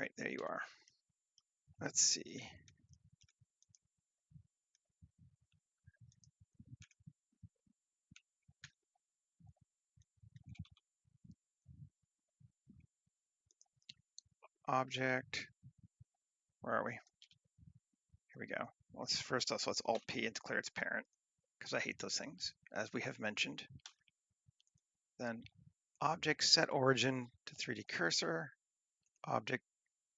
Right, there you are. Let's see. Object. Where are we? Here we go. Let's first also let's Alt P and declare its parent because I hate those things, as we have mentioned. Then object set origin to 3D cursor. Object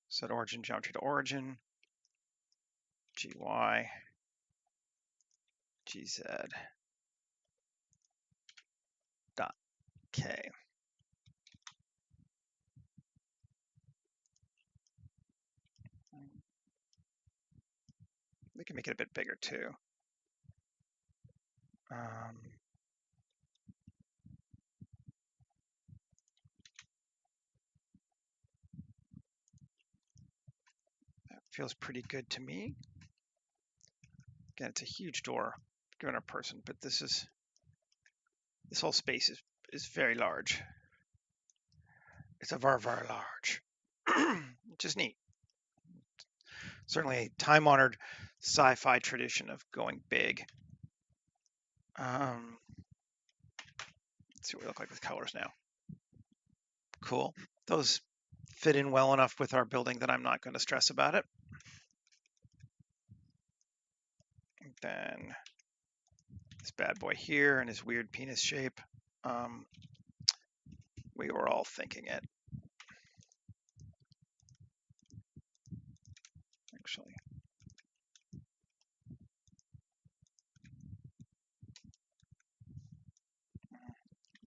set origin geometry to origin. GY. GZ. Dot K. We can make it a bit bigger too. That feels pretty good to me. Again, it's a huge door given our person, but this whole space is very large. It's a very, very large, which is neat. Certainly a time-honored sci-fi tradition of going big. Let's see what we look like with colors now. Cool. Those fit in well enough with our building that I'm not going to stress about it. And then this bad boy here and his weird penis shape. Um, we were all thinking it. Actually,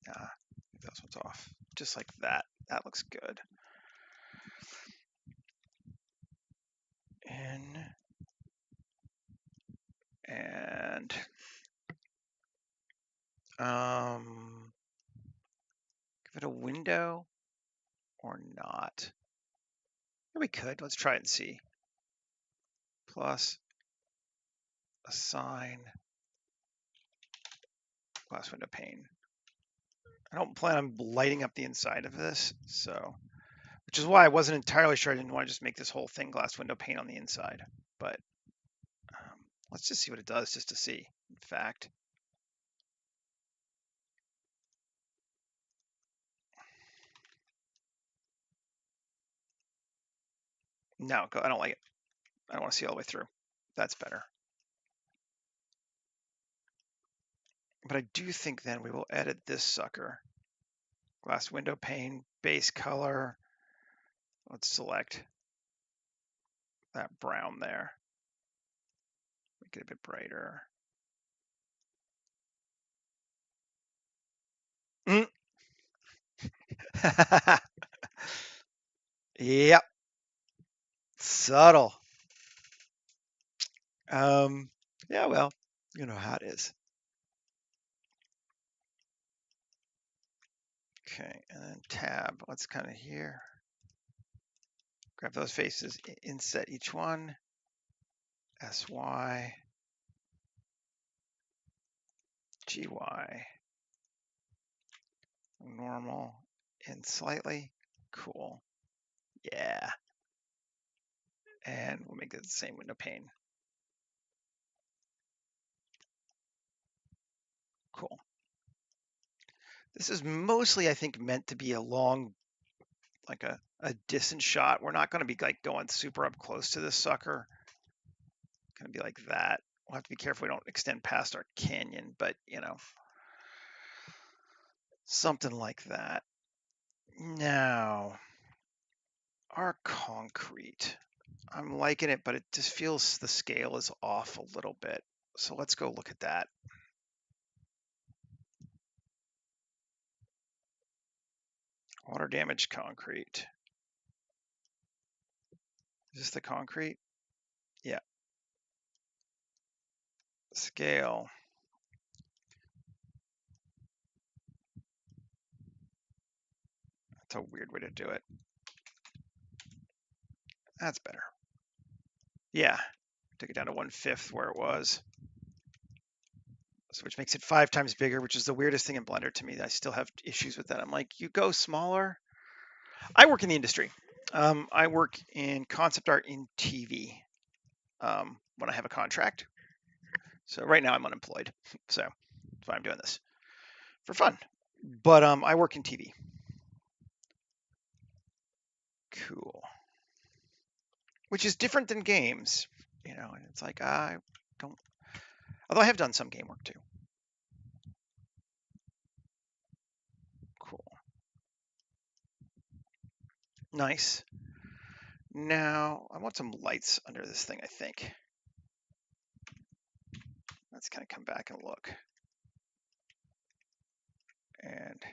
nah, this one's off. Just like that. That looks good. And give it a window or not. We could. Let's try it and see. Plus assign glass window pane. I don't plan on lighting up the inside of this, so, which is why I wasn't entirely sure. I didn't want to just make this whole thing glass window pane on the inside, but let's just see what it does just to see. In fact, no, I don't like it. I don't want to see all the way through. That's better. But I do think then we will edit this sucker. Glass window pane, base color. Let's select that brown there. Make it a bit brighter. Mm. Yep. Subtle. Yeah, well, you know how it is. Okay, and then tab. Let's kind of here. Grab those faces, inset each one. SY. GY. Normal. In slightly. Cool. Yeah. And we'll make it the same window pane. Cool. This is mostly, I think, meant to be a long, like a distant shot. We're not going to be like going super up close to this sucker. Going to be like that. We'll have to be careful we don't extend past our canyon, but you know, something like that. Now, our concrete. I'm liking it, but it just feels the scale is off a little bit. So let's go look at that. Water damage concrete. Is this the concrete? Yeah. Scale. That's a weird way to do it. That's better. Yeah. Took it down to 1/5 where it was. So which makes it 5 times bigger, which is the weirdest thing in Blender to me. I still have issues with that. I'm like, you go smaller. I work in the industry. I work in concept art in TV when I have a contract. So right now I'm unemployed. So that's why I'm doing this for fun. But I work in TV. Cool. Which is different than games. You know, and it's like, I don't, although I have done some game work too. Cool. Nice. Now, I want some lights under this thing, I think. Let's kind of come back and look. And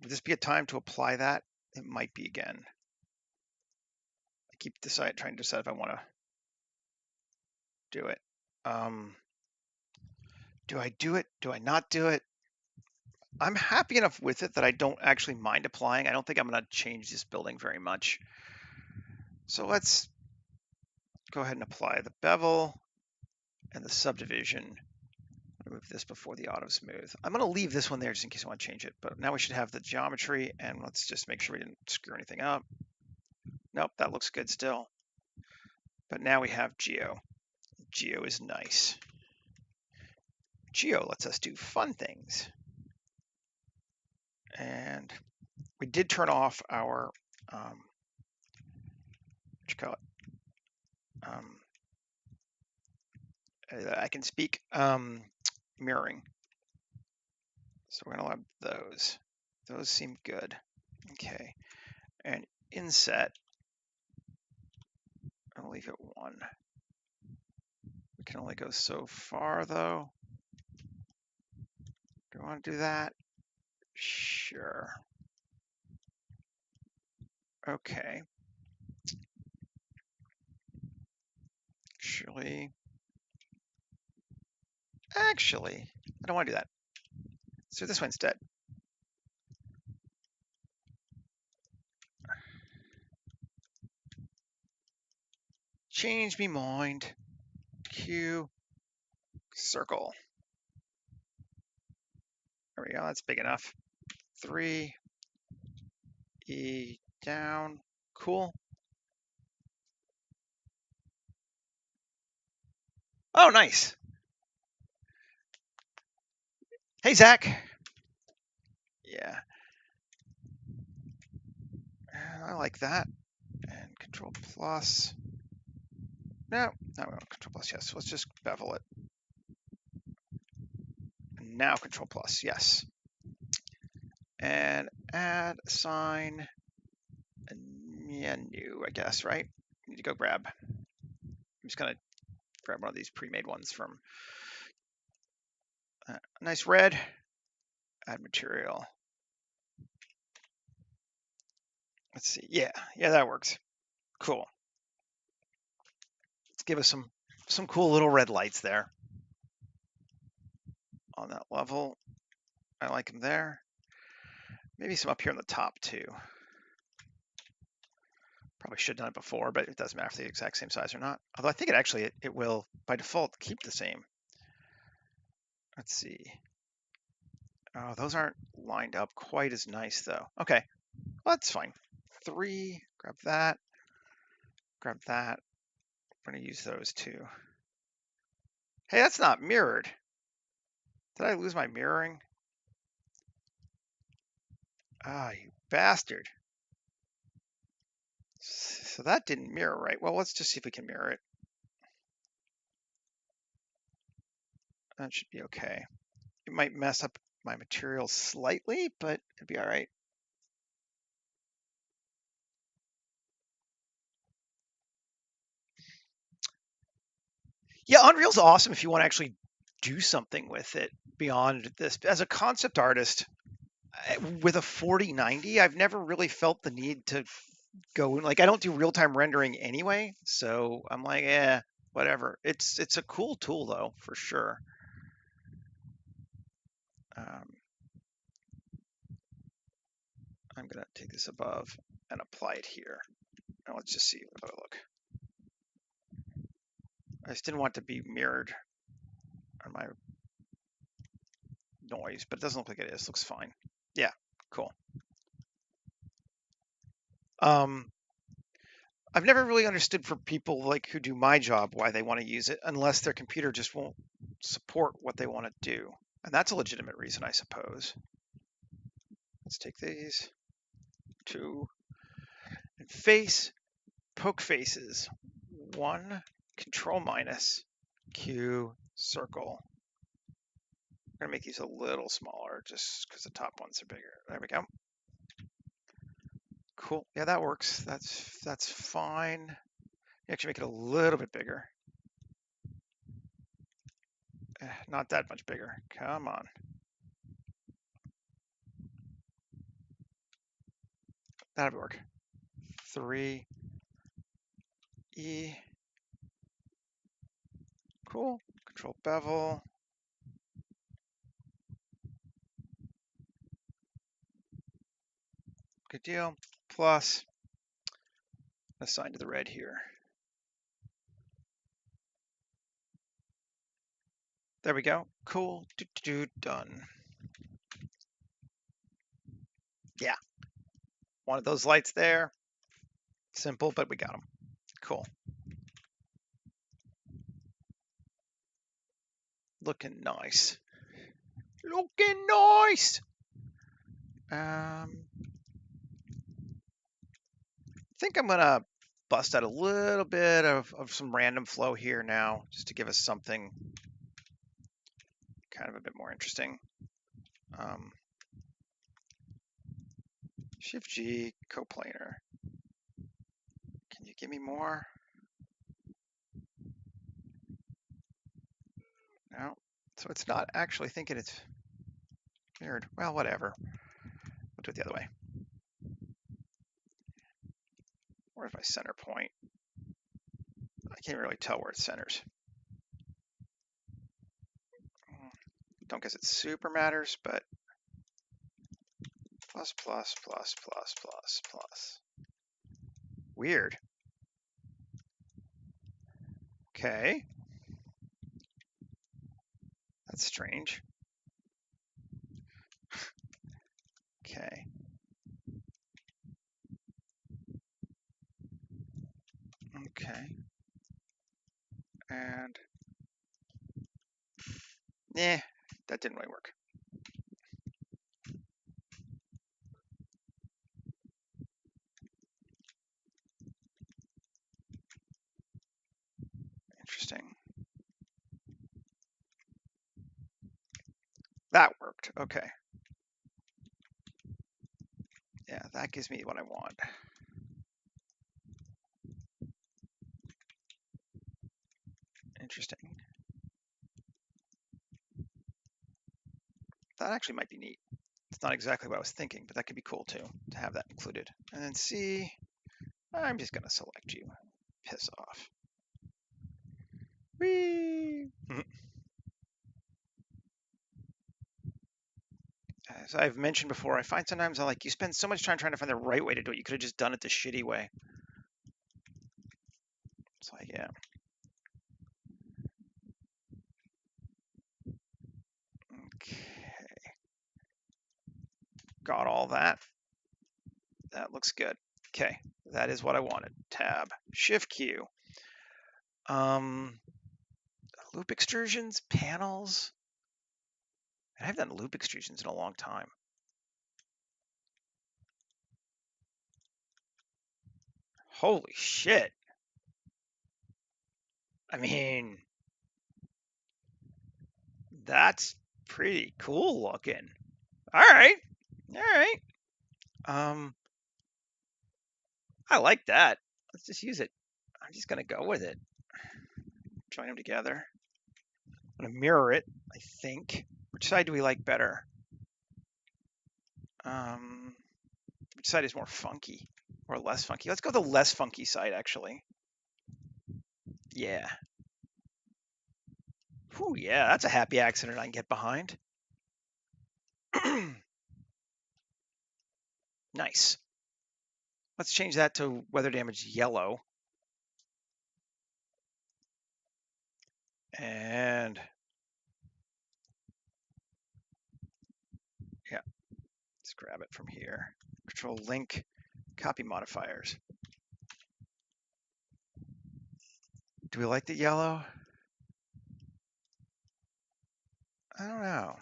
would this be a time to apply that? It might be again. I keep trying to decide if I want to do it. Do I do it? Do I not do it? I'm happy enough with it that I don't actually mind applying. I don't think I'm going to change this building very much. So let's go ahead and apply the bevel and the subdivision. Move this before the auto smooth. I'm going to leave this one there just in case I want to change it. But now we should have the geometry, and let's just make sure we didn't screw anything up. Nope, that looks good still. But now we have geo. Geo is nice. Geo lets us do fun things. And we did turn off our, what you call it? I can speak. mirroring. So we're gonna have those. Those seem good. Okay, and inset, I'm gonna leave it 1. We can only go so far though. Do I want to do that? Sure. Okay. Actually, I don't want to do that. Let's do this one instead. Change me mind. Q, circle. There we go, that's big enough. 3, E down, cool. Oh, nice. Hey, Zach. Yeah, I like that. And Control plus. No, we want Control plus, yes. Let's just bevel it. Now Control plus, yes. And add sign, new, I guess, right? Need to go grab. I'm just gonna grab one of these pre-made ones from nice red. Add material. Let's see. Yeah, that works. Cool. Let's give us some cool little red lights there on that level. I like them there. Maybe some up here on the top too. Probably should have done it before, but it doesn't matter if they're the exact same size or not. Although I think it actually, it will, by default, keep the same. Let's see. Oh, those aren't lined up quite as nice though. Okay, well, that's fine. 3, grab that. Grab that. We're gonna use those too. Hey, that's not mirrored. Did I lose my mirroring? Ah, you bastard. So that didn't mirror right. Well, let's just see if we can mirror it. That should be okay. It might mess up my material slightly, but it'd be all right. Yeah, Unreal's awesome if you want to actually do something with it beyond this. As a concept artist, with a 4090, I've never really felt the need to go, like, I don't do real-time rendering anyway, so I'm like, whatever. It's a cool tool though, for sure. I'm gonna take this above and apply it here. Now let's just see how it look. I just didn't want to be mirrored on my noise, but it doesn't look like it is. It looks fine. Yeah, cool. I've never really understood for people like who do my job why they want to use it unless their computer just won't support what they want to do. And that's a legitimate reason, I suppose. Let's take these 2 and face, poke faces. 1, control minus, Q, circle. I'm gonna make these a little smaller just because the top ones are bigger. There we go. Cool. Yeah, that works. That's fine. Actually make it a little bit bigger. Not that much bigger. Come on. That'll work. 3, E. Cool. Control bevel. Good deal. Plus, assign to the red here. There we go. Cool. Done. Yeah. Wanted those lights there. Simple, but we got them. Cool. Looking nice. Looking nice. I think I'm gonna bust out a little bit of some random flow here now, just to give us something kind of a bit more interesting. Shift G, coplanar. Can you give me more? No. So it's not actually thinking it's mirrored. Well, whatever. We'll do it the other way. Where's my center point? I can't really tell where it centers. Don't guess it super matters, but plus, plus, plus, plus, plus, plus. Weird. Okay. That's strange. Okay. Okay. And that didn't really work. Interesting. That worked. Okay. Yeah, that gives me what I want. Interesting. That actually might be neat. It's not exactly what I was thinking, but that could be cool too, to have that included. And then C, I'm just going to select you. Piss off. Whee! As I've mentioned before, I find sometimes you spend so much time trying to find the right way to do it. You could have just done it the shitty way. It's like, yeah. Okay. Got all that. That looks good. Okay, that is what I wanted. Tab, Shift Q. Loop extrusions, panels. I haven't done loop extrusions in a long time. Holy shit. I mean, that's pretty cool looking. All right. All right. I like that. Let's just use it. I'm just going to go with it. Join them together. I'm going to mirror it, I think. Which side do we like better? Which side is more funky or less funky? Let's go the less funky side, actually. Yeah. Whew, yeah, that's a happy accident I can get behind. Nice. Let's change that to weather damage yellow. And yeah, let's grab it from here. Control link, copy modifiers. Do we like the yellow? I don't know.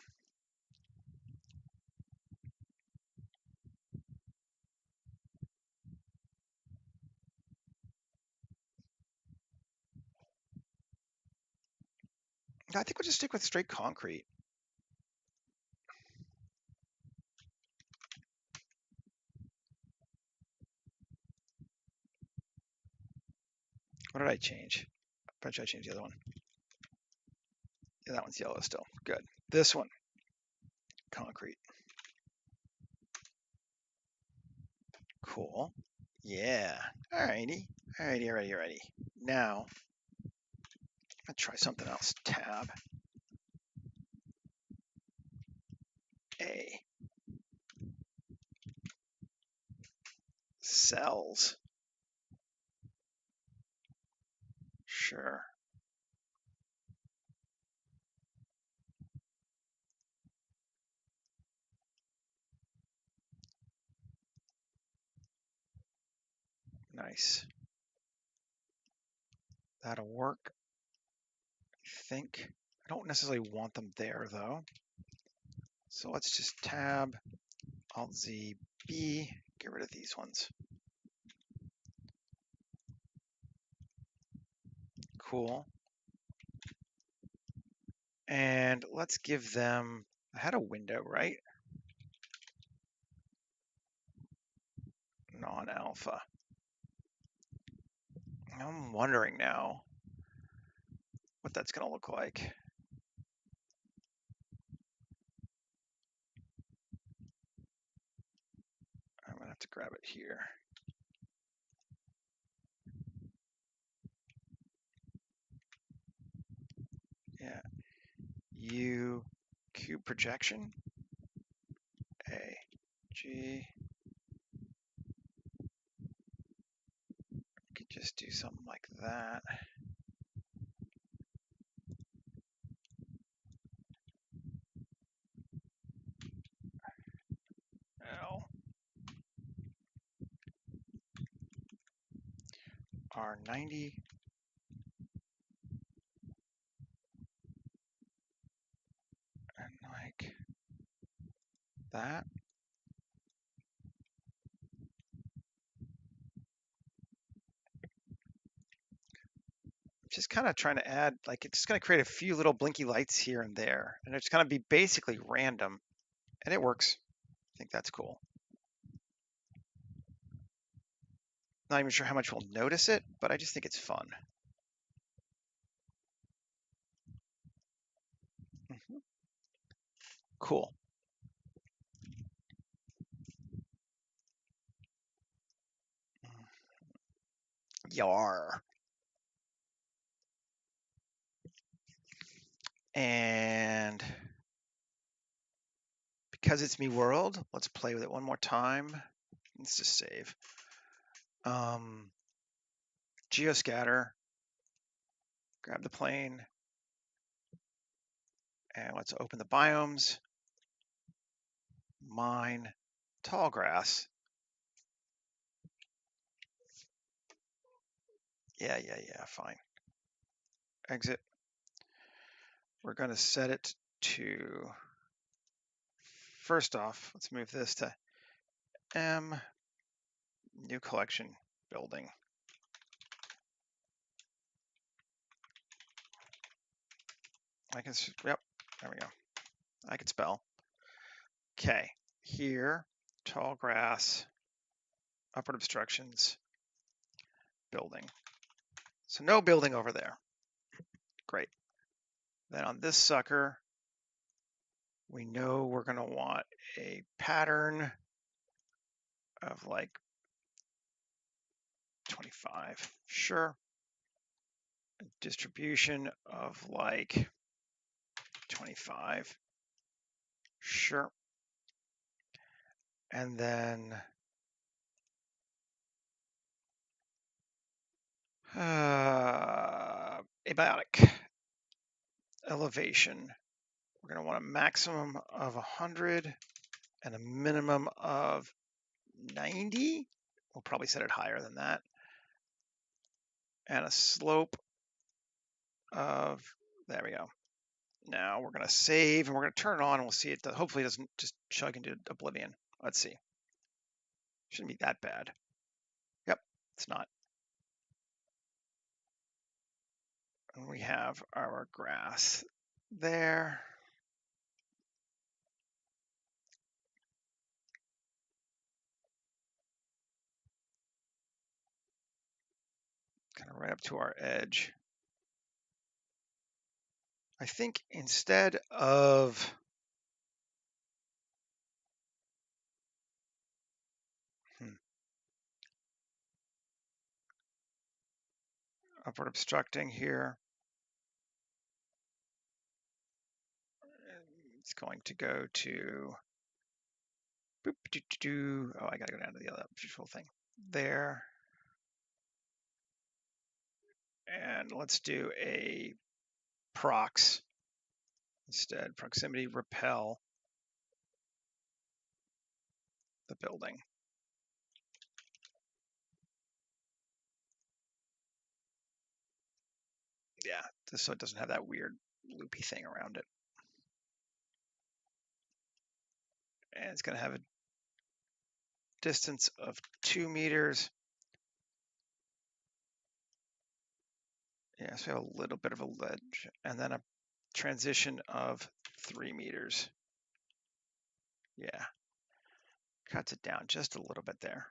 I think we'll just stick with straight concrete. What did I change? Probably should I change the other one. Yeah, that one's yellow still. Good. This one, concrete. Cool. Yeah. Alrighty. Alrighty. Now, I'll try something else. Tab. A. Cells. Sure. Nice. That'll work. I think. I don't necessarily want them there though. So let's just tab, Alt Z, B, get rid of these ones. Cool. And let's give them, I had a window, right? Non-alpha. I'm wondering now what that's going to look like. I'm going to have to grab it here. Yeah. U cube projection. A G. Could just do something like that. L R90 and like that. Just kind of trying to add, like, it's just going to create a few little blinky lights here and there, and it's going to be basically random, and it works. I think that's cool. Not even sure how much we'll notice it, but I just think it's fun. Cool. Yar. And because it's me world, let's play with it one more time. Let's just save. Geoscatter, grab the plane, and let's open the biomes. Mine, tall grass. Yeah, fine. Exit. We're going to set it to, first off, let's move this to M, new collection, building. I can, yep, there we go. I can spell. Okay, here, tall grass, upward obstructions, building. So no building over there. Great. Then on this sucker, we know we're going to want a pattern of like 25. Sure. A distribution of like 25. Sure. And then abiotic elevation. We're going to want a maximum of 100 and a minimum of 90. We'll probably set it higher than that. And a slope of, there we go. Now we're going to save and we're going to turn it on and we'll see it. Hopefully it doesn't just chug into oblivion. Let's see. Shouldn't be that bad. Yep, it's not. And we have our grass there. Kind of right up to our edge. I think instead of upward obstructing here, it's going to go to, boop, oh, I gotta go down to the other visual thing there. And let's do a prox instead, proximity repel the building. Yeah, just so it doesn't have that weird loopy thing around it. And it's going to have a distance of 2 meters. Yeah, so we have a little bit of a ledge, and then a transition of 3 meters. Yeah, cuts it down just a little bit there.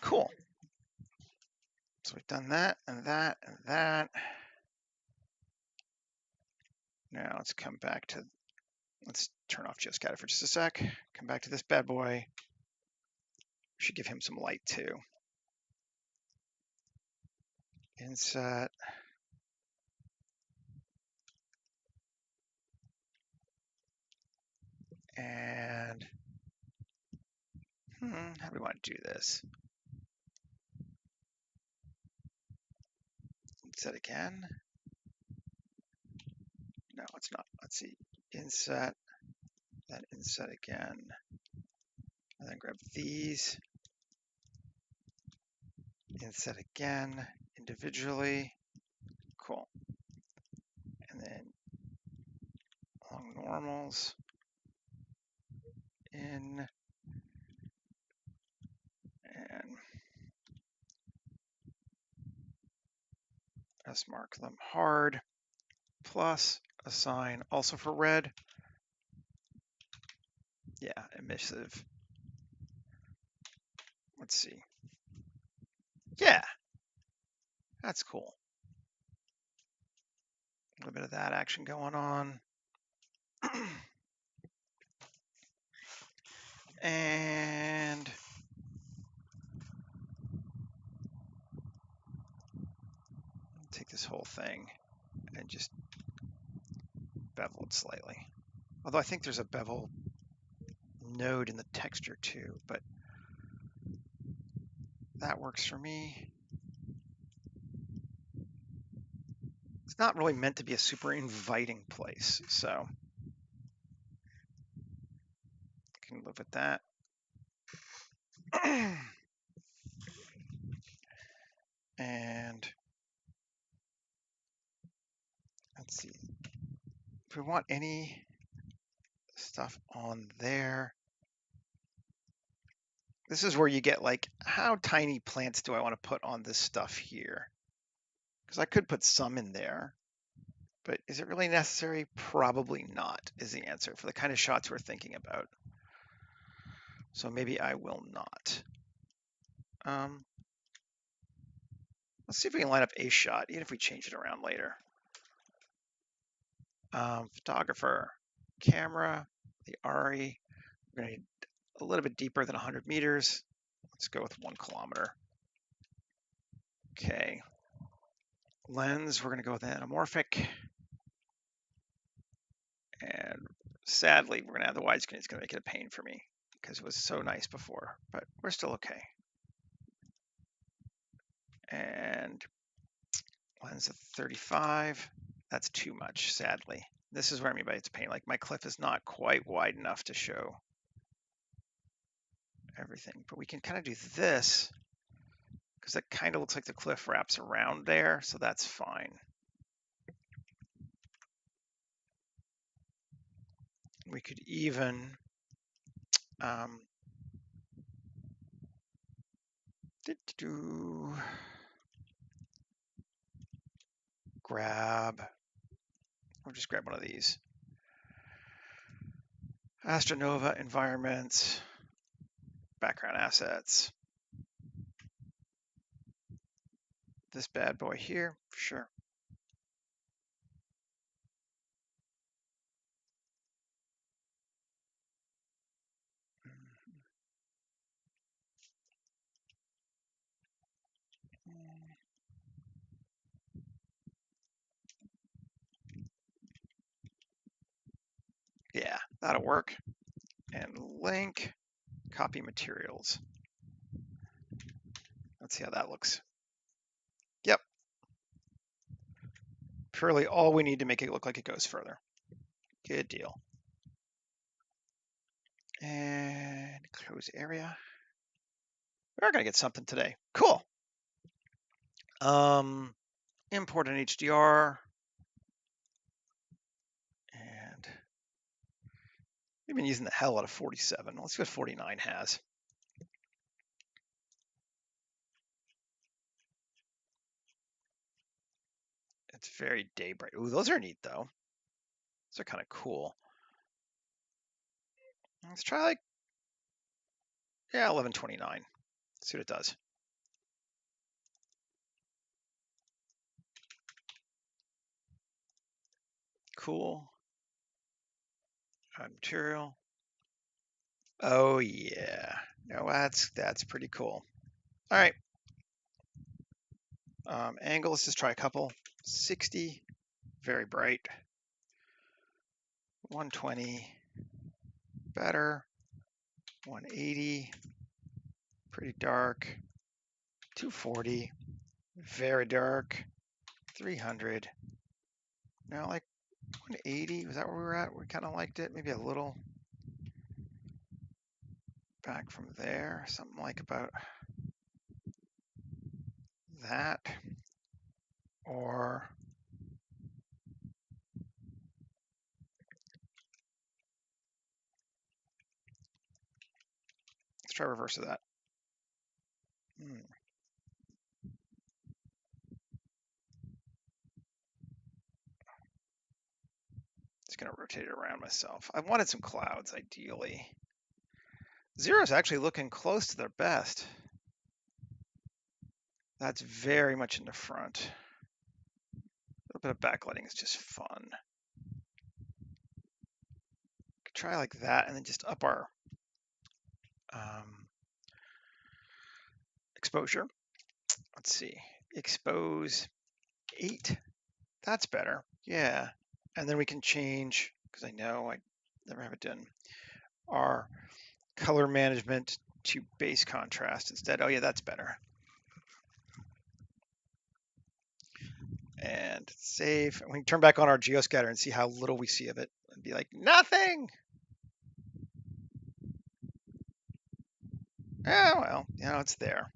Cool. So we've done that and that and that. Now let's come back to, let's turn off geoscatter for just a sec. Come back to this bad boy. We should give him some light too. Inset. And how do we want to do this? Inset again. No, it's not. Let's see. Inset, then inset again. And then grab these. Inset again individually. Cool. And then along normals. In. And let's mark them hard. Plus assign also for red. Yeah, emissive. Let's see. Yeah, that's cool. A little bit of that action going on. And take this whole thing and just bevel it slightly. Although I think there's a bevel node in the texture too, but that works for me. It's not really meant to be a super inviting place, so I can live with that. And let's see. If we want any stuff on there, this is where you get like, how tiny plants do I want to put on this stuff here? Because I could put some in there, but is it really necessary? Probably not, is the answer for the kind of shots we're thinking about. So maybe I will not. Let's see if we can line up a shot, even if we change it around later. Photographer, camera, the ARRI. We're going to need a little bit deeper than 100 meters. Let's go with 1 kilometer. Okay. Lens, we're going to go with anamorphic. And sadly, we're going to have the widescreen. It's going to make it a pain for me because it was so nice before, but we're still okay. And lens of 35. That's too much, sadly. This is where I mean by it's a pain. Like my cliff is not quite wide enough to show everything, but we can kind of do this because that kind of looks like the cliff wraps around there, so that's fine. We could even grab, or just grab one of these. Astronova environments, background assets. This bad boy here, sure. Yeah, that'll work. And link, copy materials. Let's see how that looks. Yep. Purely all we need to make it look like it goes further. Good deal. And close area. We are going to get something today. Cool. Import an HDR. And we've been using the hell out of 47. Let's see what 49 has. It's very day bright. Ooh, those are neat though. Those are kind of cool. Let's try like, yeah, 1129. See what it does. Cool. Add material. Oh yeah. No, that's pretty cool. All right. Angle, let's just try a couple. 60, very bright. 120, better. 180, pretty dark. 240, very dark. 300. Now like 180, was that where we were at? We kind of liked it, maybe a little back from there, something like about that. Or let's try reverse of that. Just gonna rotate it around myself. I wanted some clouds, ideally. Zero's actually looking close to their best. That's very much in the front. A little bit of backlighting is just fun. Could try like that and then just up our exposure. Let's see, expose 8. That's better. Yeah. And then we can change, because I know I never have it done, our color management to base contrast instead. Oh yeah, that's better. And save. And we can turn back on our geoscatter and see how little we see of it. And be like, nothing. Yeah, well, you know, it's there.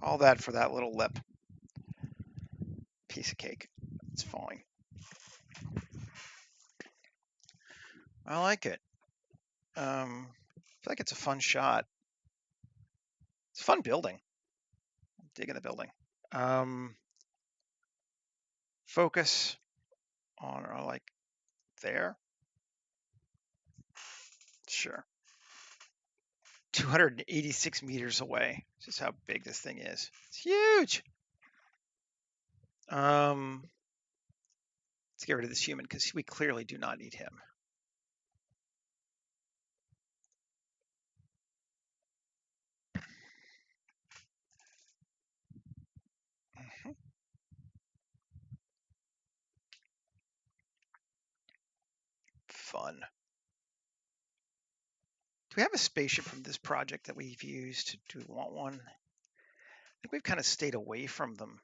All that for that little lip. Piece of cake. It's fine. I like it. I feel like it's a fun shot. It's a fun building. I'm digging the building. Focus on, or like there. Sure. 286 meters away. This is how big this thing is. It's huge. Let's get rid of this human because we clearly do not need him. Fun. Do we have a spaceship from this project that we've used? Do we want one? I think we've kind of stayed away from them.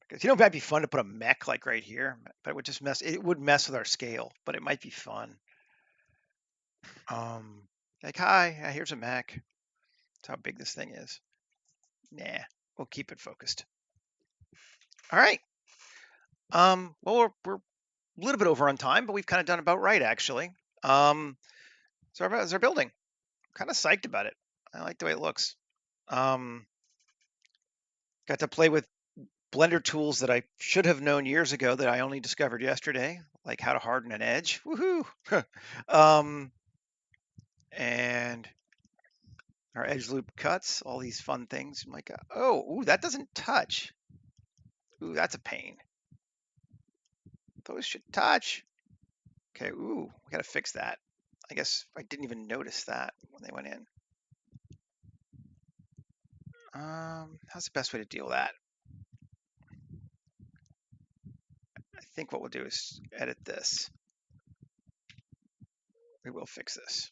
Because, you know, it might be fun to put a mech like right here, but it would just mess. It would mess with our scale, but it might be fun. Like, hi, here's a mech. That's how big this thing is. Nah, we'll keep it focused. All right. Well, we're a little bit over on time, but we've kind of done about right, actually. So how's our building? Kind of psyched about it. I like the way it looks. Got to play with Blender tools that I should have known years ago that I only discovered yesterday, like how to harden an edge. Woohoo! And our edge loop cuts, all these fun things. I'm like, oh, ooh, that doesn't touch. Ooh, that's a pain. Those should touch. Okay, ooh, we got to fix that. I guess I didn't even notice that when they went in. How's the best way to deal with that? I think what we'll do is edit this. We will fix this.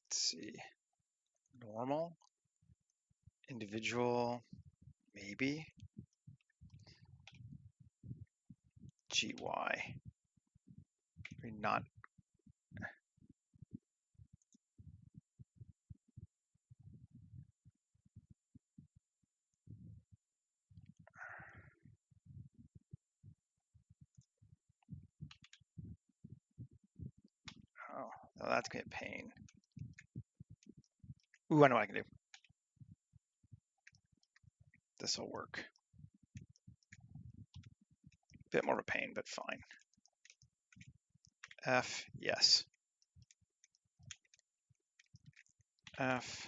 Let's see. Normal, individual, maybe. GY. Not. that's gonna be a pain. Ooh, I know what I can do. This will work. Bit more of a pain, but fine. F, yes. F,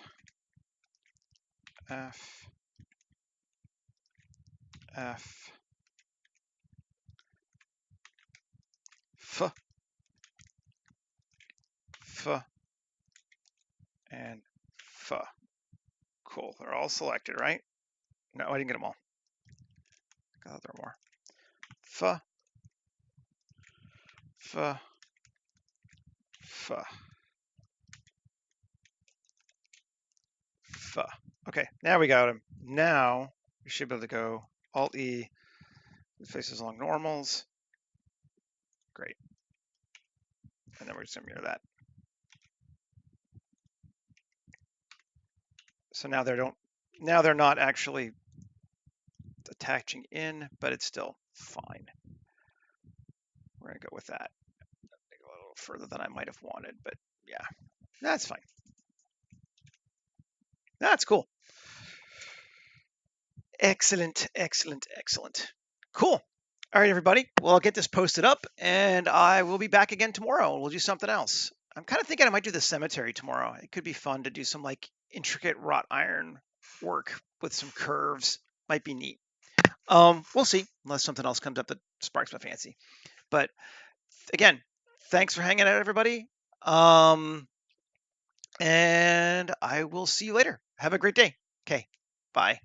F, F, F, F, and F. Cool. They're all selected, right? No, I didn't get them all. I thought there were more. F, F, F, F. Okay, now we got them. Now we should be able to go Alt-E, faces along normals. Great. And then we're just gonna mirror that. So now they're not actually attaching in, but it's still fine. We're gonna go with that. A little further than I might have wanted, but yeah, that's fine. That's cool. Excellent, excellent, excellent. Cool. All right, everybody. Well, I'll get this posted up and I will be back again tomorrow. We'll do something else. I'm kind of thinking I might do the cemetery tomorrow. It could be fun to do some like intricate wrought iron work with some curves. Might be neat. We'll see, unless something else comes up that sparks my fancy. But again, thanks for hanging out, everybody. And I will see you later. Have a great day. Okay, bye.